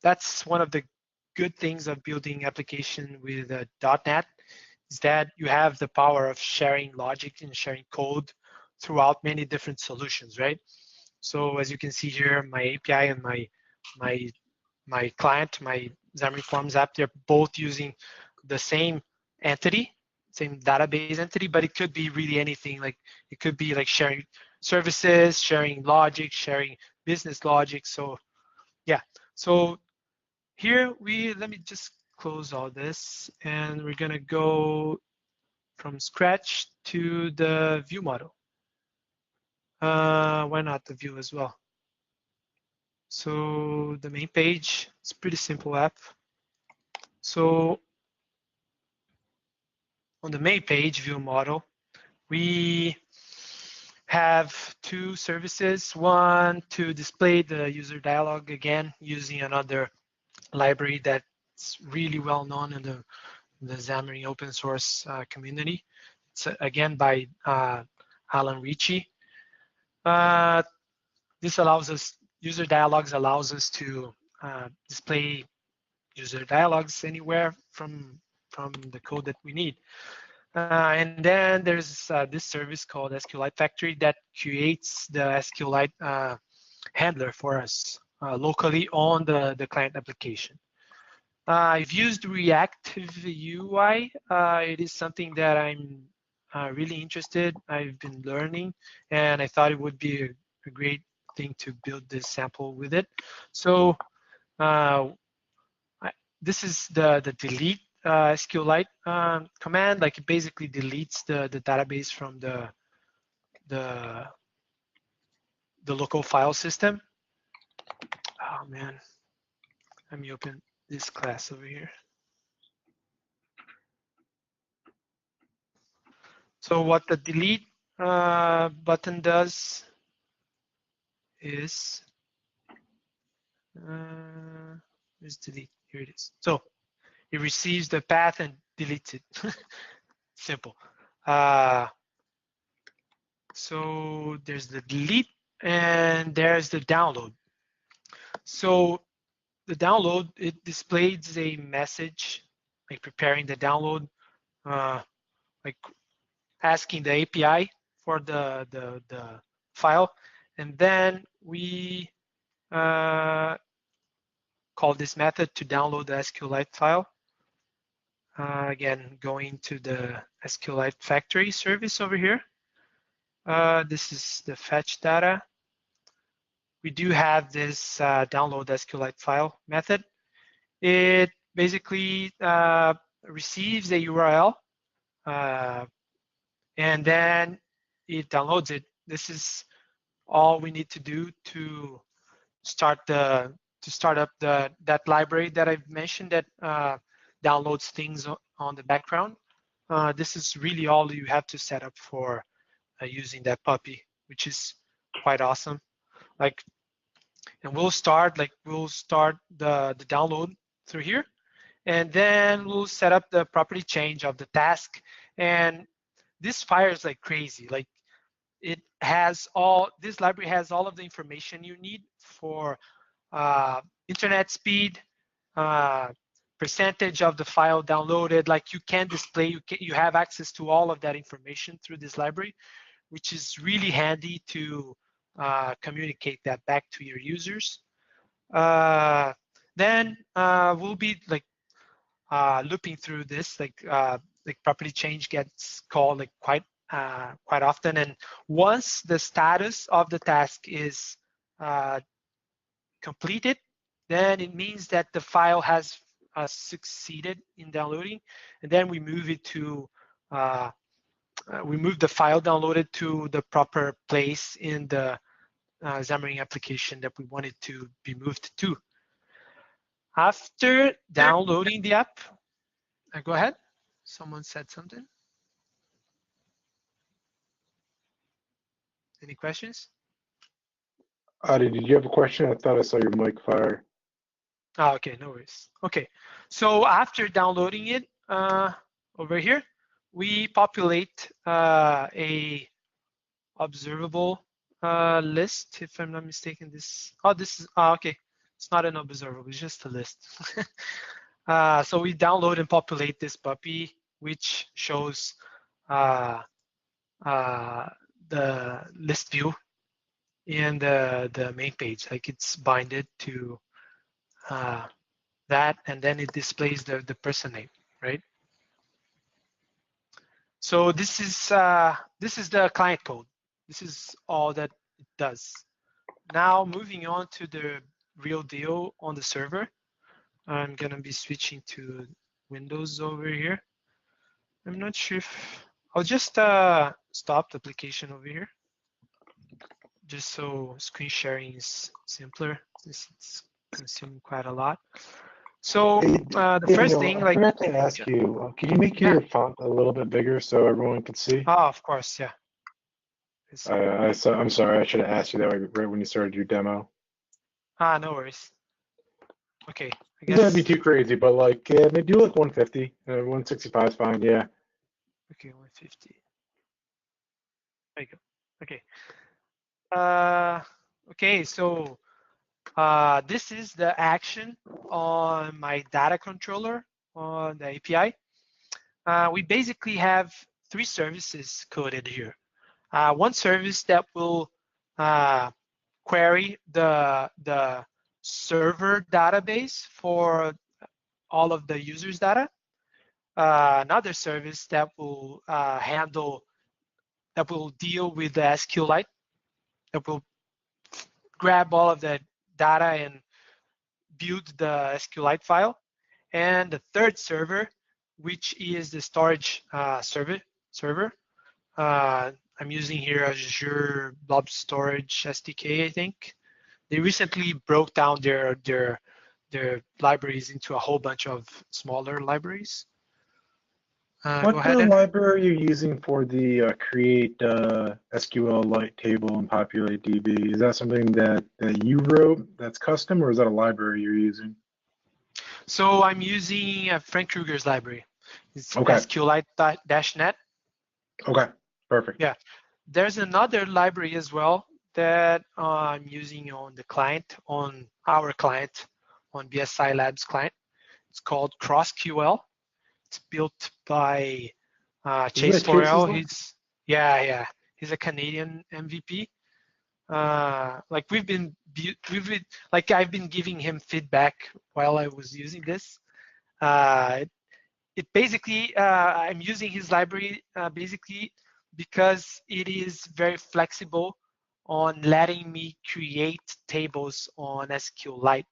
that's one of the good things of building application with .NET, is that you have the power of sharing logic and sharing code throughout many different solutions, right? So as you can see here, my API and my client, my Xamarin.Forms app, they're both using the same entity, same database entity, but it could be really anything. Like it could be like sharing services, sharing logic, sharing business logic. So yeah, so here let me just close all this, and we're gonna go from scratch to the view model. Why not the view as well? So the main page, it's a pretty simple app. So on the main page, view model, we have two services. One to display the user dialog again using another library that's really well known in the Xamarin open source community. It's again by Alan Ricci. This allows us, user dialogs allows us to display user dialogs anywhere from the code that we need. And then there's this service called SQLite Factory that creates the SQLite handler for us locally on the client application. I've used reactive UI. It is something that I'm really interested. I've been learning, and I thought it would be a great thing to build this sample with it. So this is the delete SQLite command. Like, it basically deletes the database from the local file system. Oh man, let me open this class over here. So what the delete button does is, where's delete? Here it is. So it receives the path and deletes it. Simple. So there's the delete and there's the download. So the download, it displays a message like preparing the download, like asking the API for the file, and then we call this method to download the SQLite file. Again, going to the SQLite factory service over here. This is the fetch data. We do have this download SQLite file method. It basically receives a URL and then it downloads it. This is all we need to do to start up that library that I've mentioned that downloads things on the background. This is really all you have to set up for using that puppy, which is quite awesome. Like, and we'll start the download through here, and then we'll set up the property change of the task. And this fires like crazy. Like, it has this library has all of the information you need for internet speed, percentage of the file downloaded. Like, you can display, you have access to all of that information through this library, which is really handy to communicate that back to your users. Then we'll be like looping through this, like property change gets called like quite often, and once the status of the task is completed, then it means that the file has succeeded in downloading, and then we move it to we move the file downloaded to the proper place in the Xamarin application that we want it to be moved to. After downloading the app, go ahead. Someone said something. Any questions? Adi, did you have a question? I thought I saw your mic fire. Oh, okay, no worries. Okay, so after downloading it over here, we populate a observable list, if I'm not mistaken. This is okay. It's not an observable, it's just a list. So we download and populate this puppy, which shows the list view in the main page. Like, it's binded to that, and then it displays the person name, right? So this is the client code. This is all that it does. Now moving on to the real deal on the server. I'm gonna be switching to Windows over here. I'm not sure if I'll just stop the application over here, just so screen sharing is simpler. This is consuming quite a lot. So the first thing, like, I forgot to ask you, can you make your font a little bit bigger so everyone can see? Oh, of course, yeah. I'm sorry, I should have asked you that right when you started your demo. No worries. Okay, I It's gonna be guess. too crazy, but like, yeah, maybe do like 150. 165 is fine, yeah. Okay, 150. There you go. Okay. Uh, okay, so this is the action on my data controller on the API. We basically have three services coded here. One service that will query the server database for all of the users' data. Another service that will that will deal with the SQLite, that will grab all of the data and build the SQLite file. And the third server, which is the storage server. I'm using here Azure Blob Storage SDK, I think. They recently broke down their libraries into a whole bunch of smaller libraries. Go What ahead, Andrew. library are you using for the create SQLite table and populate DB? Is that something that you wrote that's custom, or is that a library you're using? So I'm using Frank Kruger's library. It's Okay. SQLite-net. Okay. Perfect. Yeah. There's another library as well that I'm using on the client, on our client, on BSI Labs client. It's called CrossQL. It's built by Isn't Chase that Chase's Forel. one? He's a Canadian MVP. Like like I've been giving him feedback while I was using this. It basically I'm using his library basically because it is very flexible on letting me create tables on SQLite.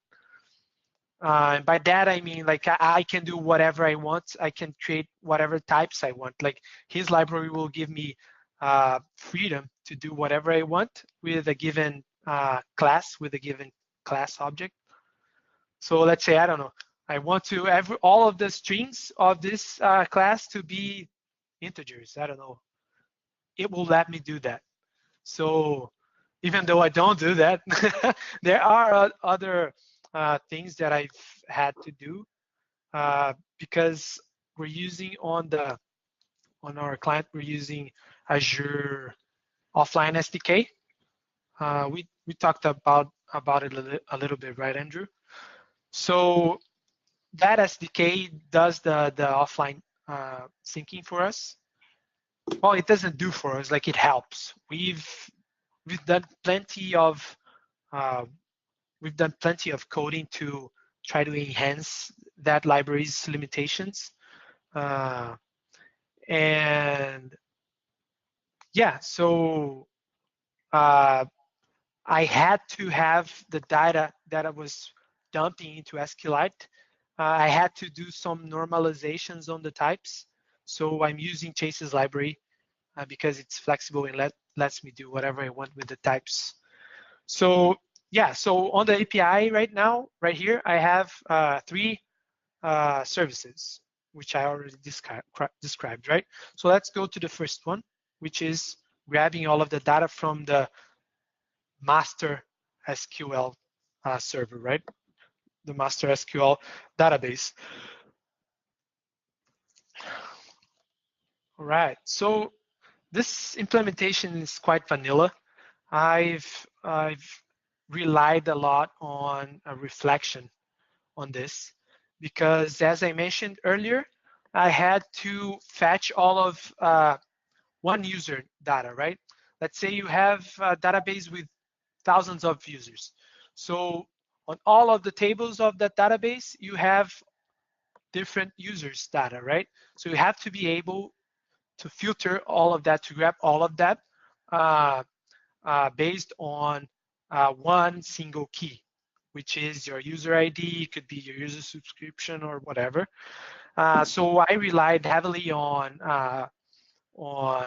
And by that I mean like I can do whatever I want. I can create whatever types I want. Like his library will give me freedom to do whatever I want with a given class, with a given class object. So let's say, I don't know, I want to have all of the strings of this class to be integers. I don't know. It will let me do that. So even though I don't do that, there are other things that I've had to do because we're using on our client, we're using Azure Offline SDK. We talked about it a little bit, right, Andrew? So that SDK does the offline syncing for us. Well, it doesn't do for us, like it helps. We've done plenty of coding to try to enhance that library's limitations. And yeah, so I had to have the data that I was dumping into SQLite. I had to do some normalizations on the types. So I'm using Chase's library because it's flexible and lets me do whatever I want with the types. So yeah, so on the API right now, right here, I have three services, which I already described, right? So let's go to the first one, which is grabbing all of the data from the master SQL server, right? The master SQL database. All right, so this implementation is quite vanilla. I've relied a lot on a reflection on this because, as I mentioned earlier, I had to fetch all of one user data, right? Let's say you have a database with thousands of users. So on all of the tables of that database, you have different users data, right? So you have to be able to filter all of that, to grab all of that uh, based on one single key, which is your user ID, it could be your user subscription or whatever. So I relied heavily on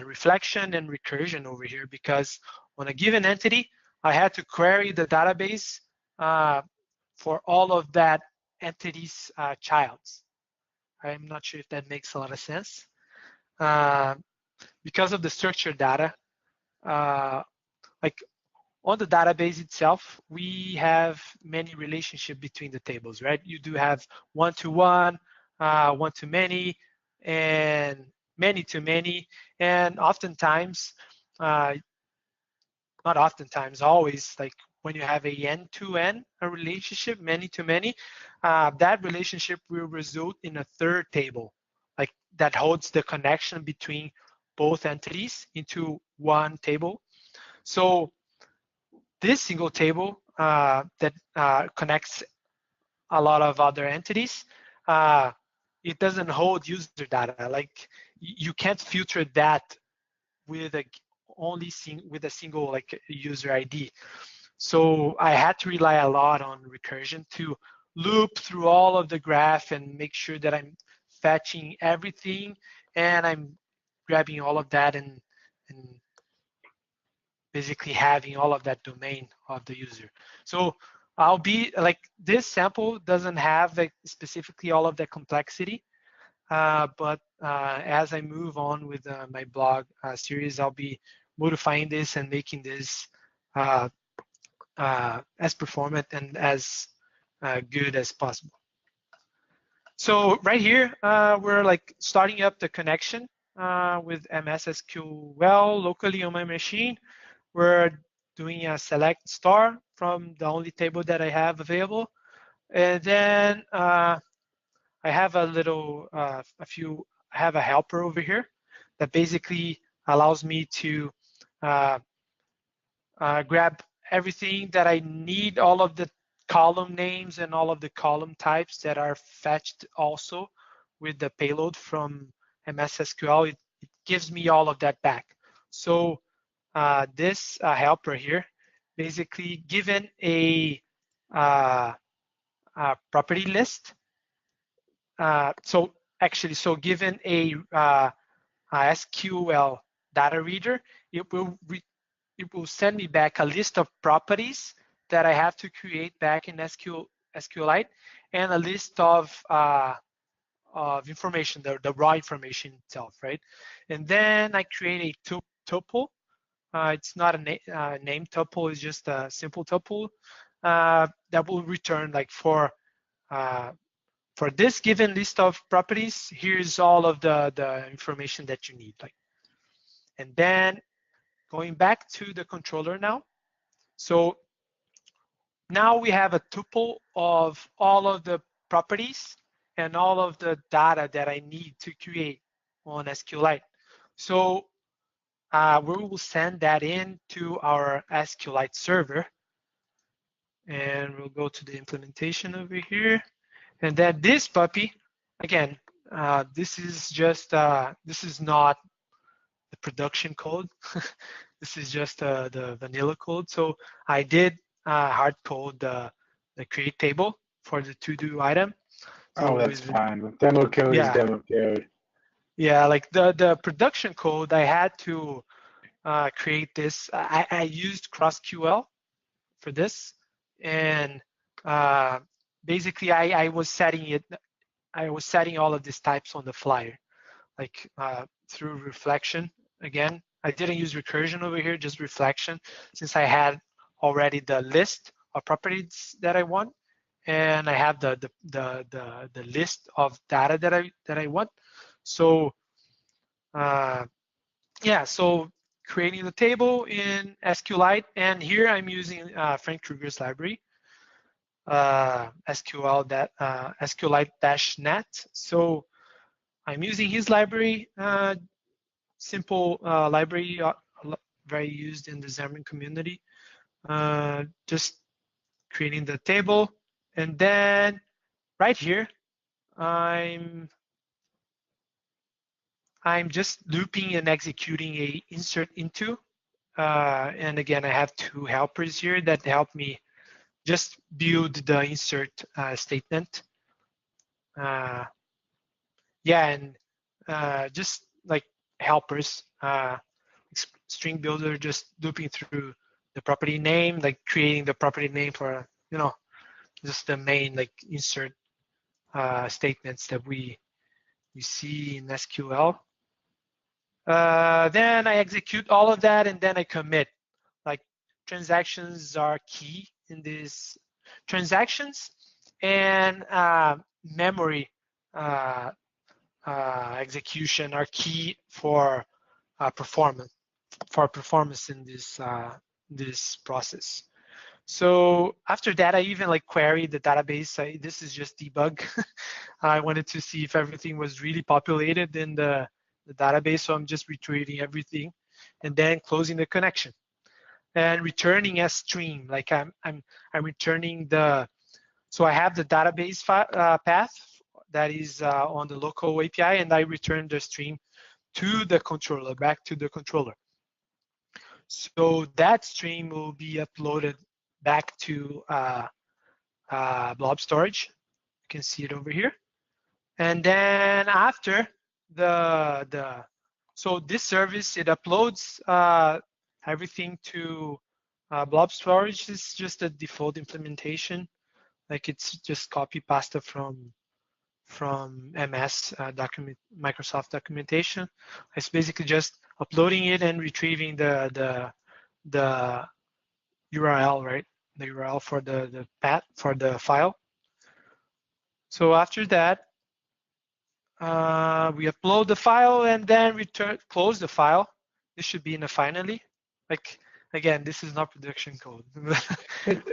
reflection and recursion over here because on a given entity, I had to query the database for all of that entity's childs. I'm not sure if that makes a lot of sense. Because of the structured data, like on the database itself, we have many relationships between the tables, right? You do have one-to-one, one-to-many, and many-to-many, and oftentimes, not oftentimes, always, like when you have a end-to-end a relationship, many-to-many, that relationship will result in a third table, like that holds the connection between both entities into one table. So this single table that connects a lot of other entities, it doesn't hold user data. Like you can't filter that with a with a single like user ID. So I had to rely a lot on recursion to loop through all of the graph and make sure that I'm fetching everything and I'm grabbing all of that and basically having all of that domain of the user. So I'll be like, this sample doesn't have like specifically all of the complexity, but as I move on with my blog series, I'll be modifying this and making this as performant and as good as possible. So right here, we're like starting up the connection with MS SQL locally on my machine. We're doing a select star from the only table that I have available. And then I have a little, I have a helper over here that basically allows me to grab everything that I need, all of the column names and all of the column types that are fetched also with the payload from MS SQL. It gives me all of that back. So this helper here, basically given a property list. So given a SQL data reader, it will send me back a list of properties that I have to create back in SQLite and a list of information, the raw information itself, right? And then I create a tuple. It's not a name tuple, it's just a simple tuple that will return like for this given list of properties, here's all of the information that you need. Like, and then going back to the controller now. So now we have a tuple of all of the properties and all of the data that I need to create on SQLite. So we will send that in to our SQLite server. And we'll go to the implementation over here. And then this puppy, again, this is just, this is not the production code. This is just the vanilla code. So I did hard code the create table for the to-do item. So that's fine. Demo code is demo code. Yeah, like the production code, I had to create this. I used CrossQL for this. And basically I was setting all of these types on the flyer, like through reflection. Again, I didn't use recursion over here, just reflection, since I had already the list of properties that I want, and I have the list of data that I want. So yeah, so creating the table in SQLite, and here I'm using Frank Kruger's library, SQLite-net. So I'm using his library, simple library, very used in the Xamarin community. Just creating the table, and then right here, I'm just looping and executing a insert into. And again, I have two helpers here that help me just build the insert statement. Yeah, and just like helpers, string builder, just looping through the property name, like creating the property name for, just the main like insert statements that we see in SQL. Then I execute all of that, and then I commit. Like transactions are key in these transactions, and memory execution are key for performance in this process. So after that, I even like query the database. This is just debug. I wanted to see if everything was really populated in the database. So I'm just retrieving everything and then closing the connection and returning a stream. Like I'm returning the, so I have the database path that is on the local API, and I return the stream to the controller, back to the controller. So that stream will be uploaded back to blob storage. You can see it over here. And then after so this service, it uploads everything to blob storage. Is just a default implementation. Like it's just copy pasta from MS Microsoft documentation. It's basically just uploading it and retrieving the URL, right? The URL for the path for the file. So after that, we upload the file and then close the file. This should be in a finally. Like again, this is not production code.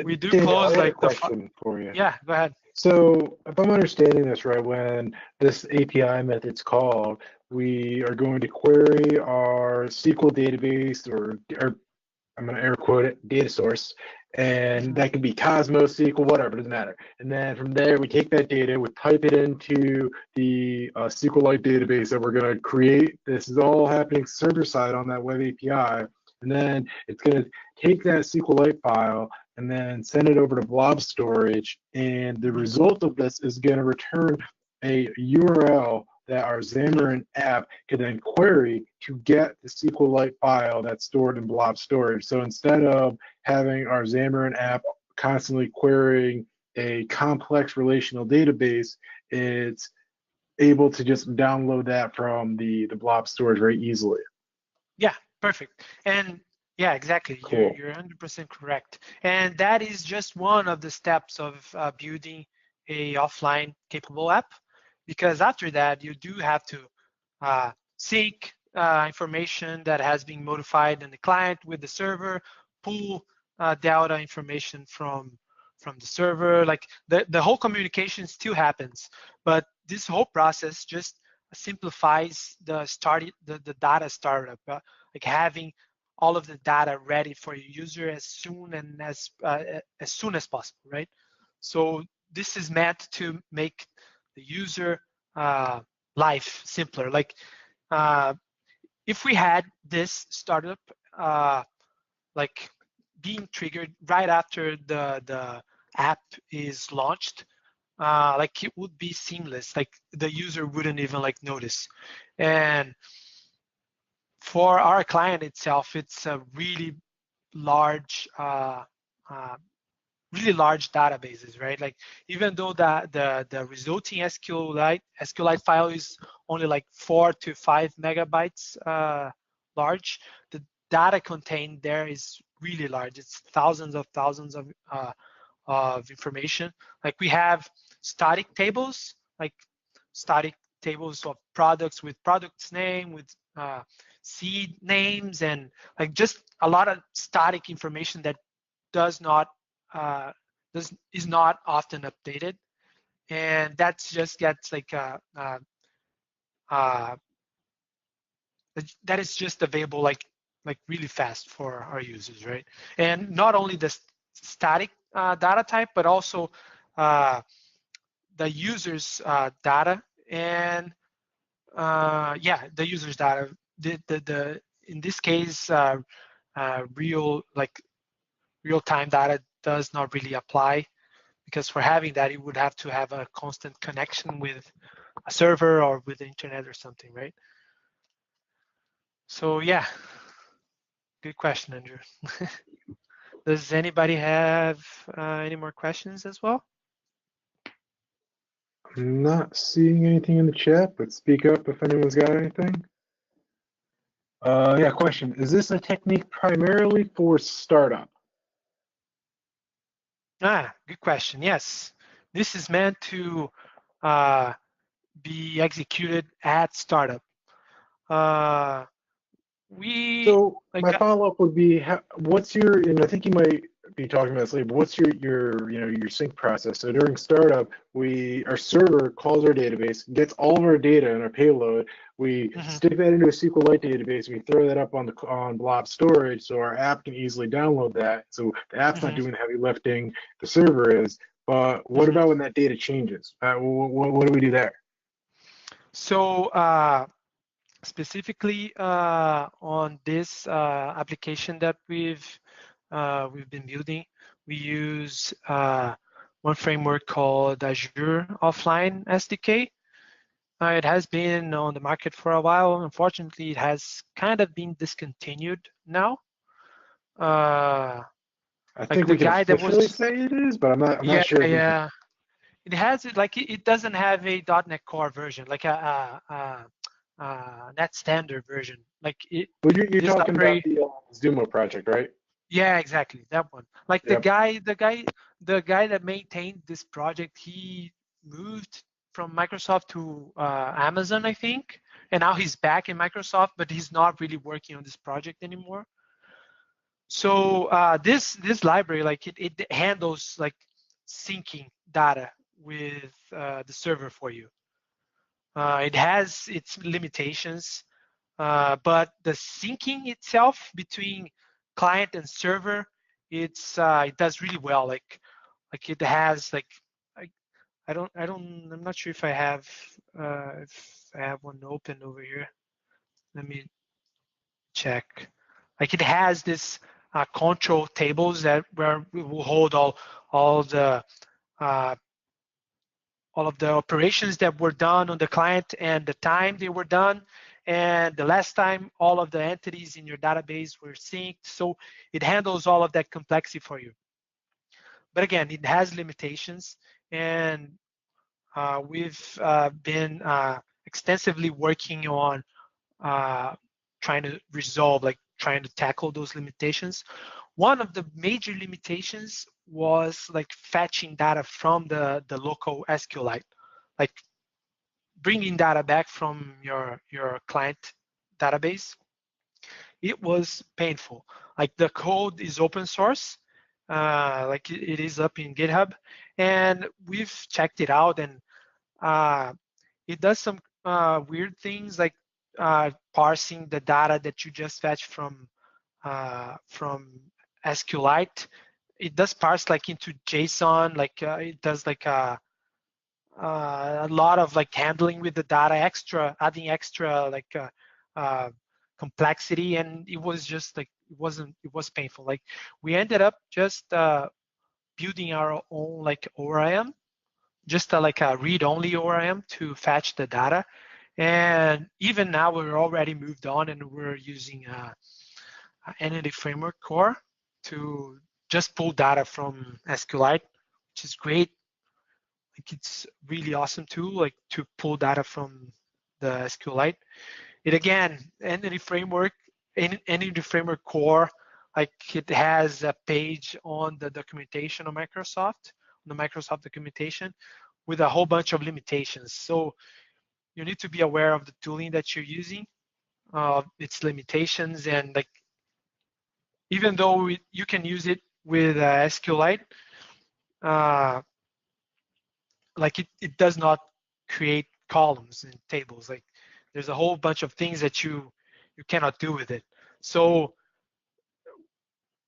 We do Daniel, close I got like a question for you. Yeah, go ahead. So if I'm understanding this right, when this API method's called, we are going to query our SQL database or I'm going to air quote it, data source, and that could be Cosmos, SQL, whatever, doesn't matter. And then from there, we take that data, we type it into the SQLite database that we're going to create. This is all happening server side on that web API. And then it's going to take that SQLite file and then send it over to blob storage. And the result of this is going to return a URL that our Xamarin app can then query to get the SQLite file that's stored in blob storage. So instead of having our Xamarin app constantly querying a complex relational database, it's able to just download that from the blob storage very easily. Yeah, perfect. And yeah, exactly. Cool. You're 100% correct. And that is just one of the steps of building a offline capable app. Because after that, you do have to sync information that has been modified in the client with the server, pull data information from the server. Like the whole communication still happens, but this whole process just simplifies the data startup, like having all of the data ready for your user as soon as possible, right? So this is meant to make the user life simpler. Like if we had this startup like being triggered right after the app is launched, like it would be seamless. Like the user wouldn't even like notice. And for our client itself, it's a really large databases, right? Like even though the resulting SQLite file is only like 4 to 5 megabytes large, the data contained there is really large. It's thousands of information. Like we have static tables, like static tables of products with products name, with seed names, and like just a lot of static information that is not often updated, and that just gets like that is just available like really fast for our users, right? And not only the static data type, but also the user's data, and yeah, the user's data. The in this case, real-time data does not really apply, because for having that, you would have to have a constant connection with a server or with the internet or something, right? So yeah, good question, Andrew. Does anybody have any more questions as well? I'm not seeing anything in the chat, but speak up if anyone's got anything. Yeah, question. Is this a technique primarily for startup? Good question. Yes, this is meant to uh, be executed at startup. Uh, we So like my follow-up would be, what's your, and I think you might be talking about this later, but what's your sync process? So during startup, our server calls our database, gets all of our data and our payload. We mhm, stick that into a SQLite database. We throw that up on blob storage so our app can easily download that. So the app's not mhm, doing the heavy lifting, the server is. But what mhm. about when that data changes? What do we do there? So specifically on this application that we've been building, we use one framework called Azure Offline SDK. It has been on the market for a while. Unfortunately, it has kind of been discontinued now. Uh, I like think the we can guy that officially was, say it is, but I'm not yeah, sure if we can. yeah, it has it like it doesn't have a .NET Core version, like a net standard version. Like But you're this talking about library, the Zumo project, right? yeah, exactly that one. Like Yep. the guy that maintained this project, he moved from Microsoft to Amazon, I think, and now he's back in Microsoft, but he's not really working on this project anymore. So this library, like it handles like syncing data with the server for you. It has its limitations, but the syncing itself between client and server, it does really well. Like it has like I, I'm not sure if I have one open over here. Let me check. Like it has this control tables that where we will hold all the uh, all of the operations that were done on the client and the time they were done, and the last time all of the entities in your database were synced. So it handles all of that complexity for you. But again, it has limitations, and we've been extensively working on trying to resolve, like trying to tackle those limitations. One of the major limitations was like fetching data from the local SQLite, like bringing data back from your client database. It was painful. Like the code is open source, like it is up in GitHub, and we've checked it out, and uh, it does some weird things like parsing the data that you just fetch from SQLite. It does parse like into JSON, like it does like a lot of like handling with the data, adding extra like complexity, and it was just like it was painful. Like we ended up just building our own like ORM, just like a read-only ORM to fetch the data. And even now we're already moved on and we're using Entity Framework Core to just pull data from SQLite, which is great. Like it's really awesome tool, like to pull data from the SQLite. It again, Entity Framework Core, like it has a page on the documentation of Microsoft, on the Microsoft documentation, with a whole bunch of limitations. So you need to be aware of the tooling that you're using, its limitations, and like even though you can use it with SQLite, uh, like it does not create columns and tables. Like there's a whole bunch of things that you cannot do with it. So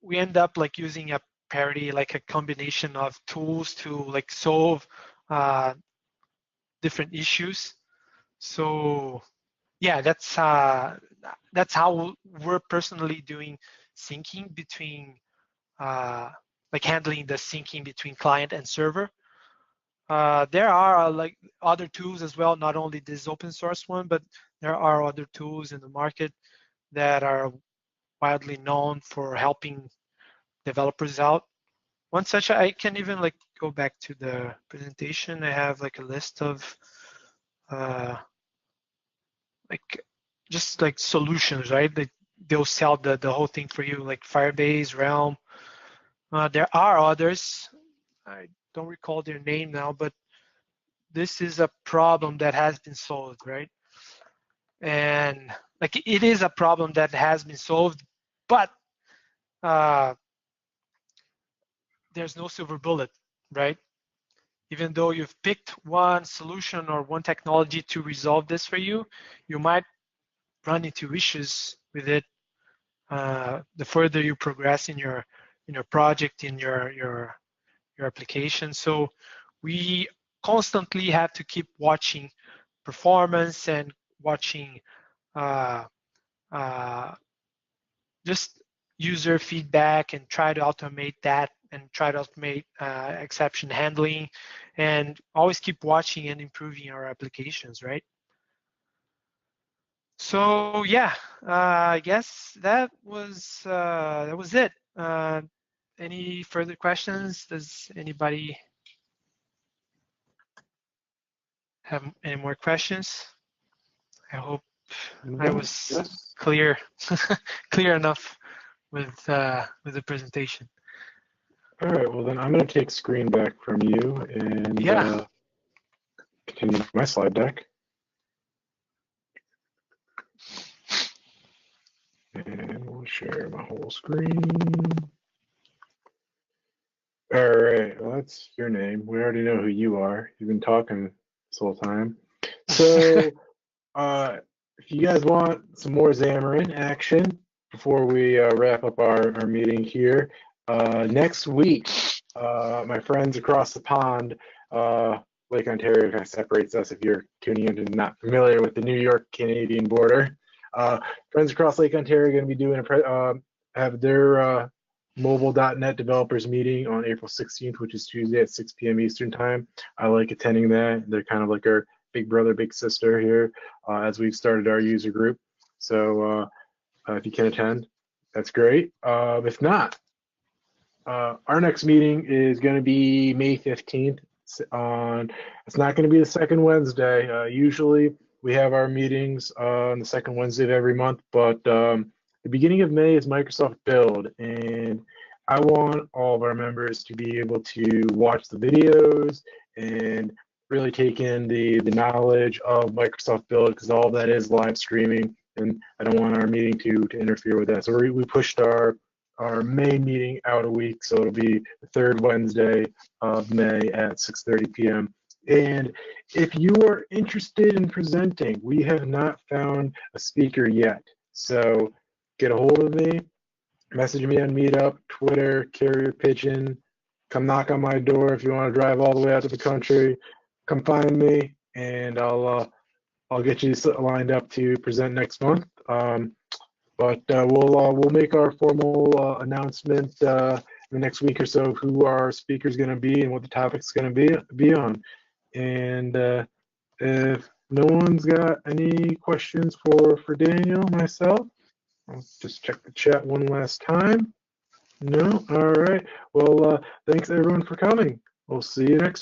we end up like using a parity, like a combination of tools to like solve uh, different issues. So yeah, that's how we're personally doing syncing between like handling the syncing between client and server. There are like other tools as well, not only this open source one, but there are other tools in the market that are widely known for helping developers out. One such, I can even like go back to the presentation. I have like a list of uh, like just like solutions, right? They'll sell the whole thing for you, like Firebase, Realm. There are others. I don't recall their name now, but this is a problem that has been solved, right? And like it is a problem that has been solved, but there's no silver bullet, right? Even though you've picked one solution or one technology to resolve this for you, you might run into issues with it the further you progress in your project, in your application. So we constantly have to keep watching performance and watching just user feedback and try to automate that and try to automate exception handling and always keep watching and improving our applications, right? So yeah, I guess that was it. Any further questions? Does anybody have any more questions? I hope I was clear clear enough with the presentation. All right, well then I'm going to take screen back from you and continue my slide deck. And we'll share my whole screen. All right, well, that's your name. We already know who you are. You've been talking this whole time. So if you guys want some more Xamarin action before we wrap up our meeting here, next week, my friends across the pond, Lake Ontario kind of separates us if you're tuning in and not familiar with the New York-Canadian border. Friends across Lake Ontario are going to be doing have their mobile.net developers meeting on April 16th, which is Tuesday at 6 p.m. Eastern time. I like attending that. They're kind of like our big brother, big sister here as we've started our user group. So if you can attend, that's great. If not, our next meeting is going to be May 15th. It's not going to be the second Wednesday. Usually we have our meetings on the second Wednesday of every month, but the beginning of May is Microsoft Build, and I want all of our members to be able to watch the videos and really take in the knowledge of Microsoft Build, because all of that is live streaming, and I don't want our meeting to interfere with that. So we pushed our May meeting out a week, so it'll be the third Wednesday of May at 6:30 p.m. And if you are interested in presenting, we have not found a speaker yet. So get a hold of me, message me on Meetup, Twitter, Carrier Pigeon. Come knock on my door if you want to drive all the way out to the country. Come find me, and I'll get you lined up to present next month. But we'll make our formal announcement in the next week or so of who our speaker is going to be and what the topic's going to be on. And if no one's got any questions for Daniel, myself, I'll just check the chat one last time. No? All right. Well, thanks everyone for coming. We'll see you next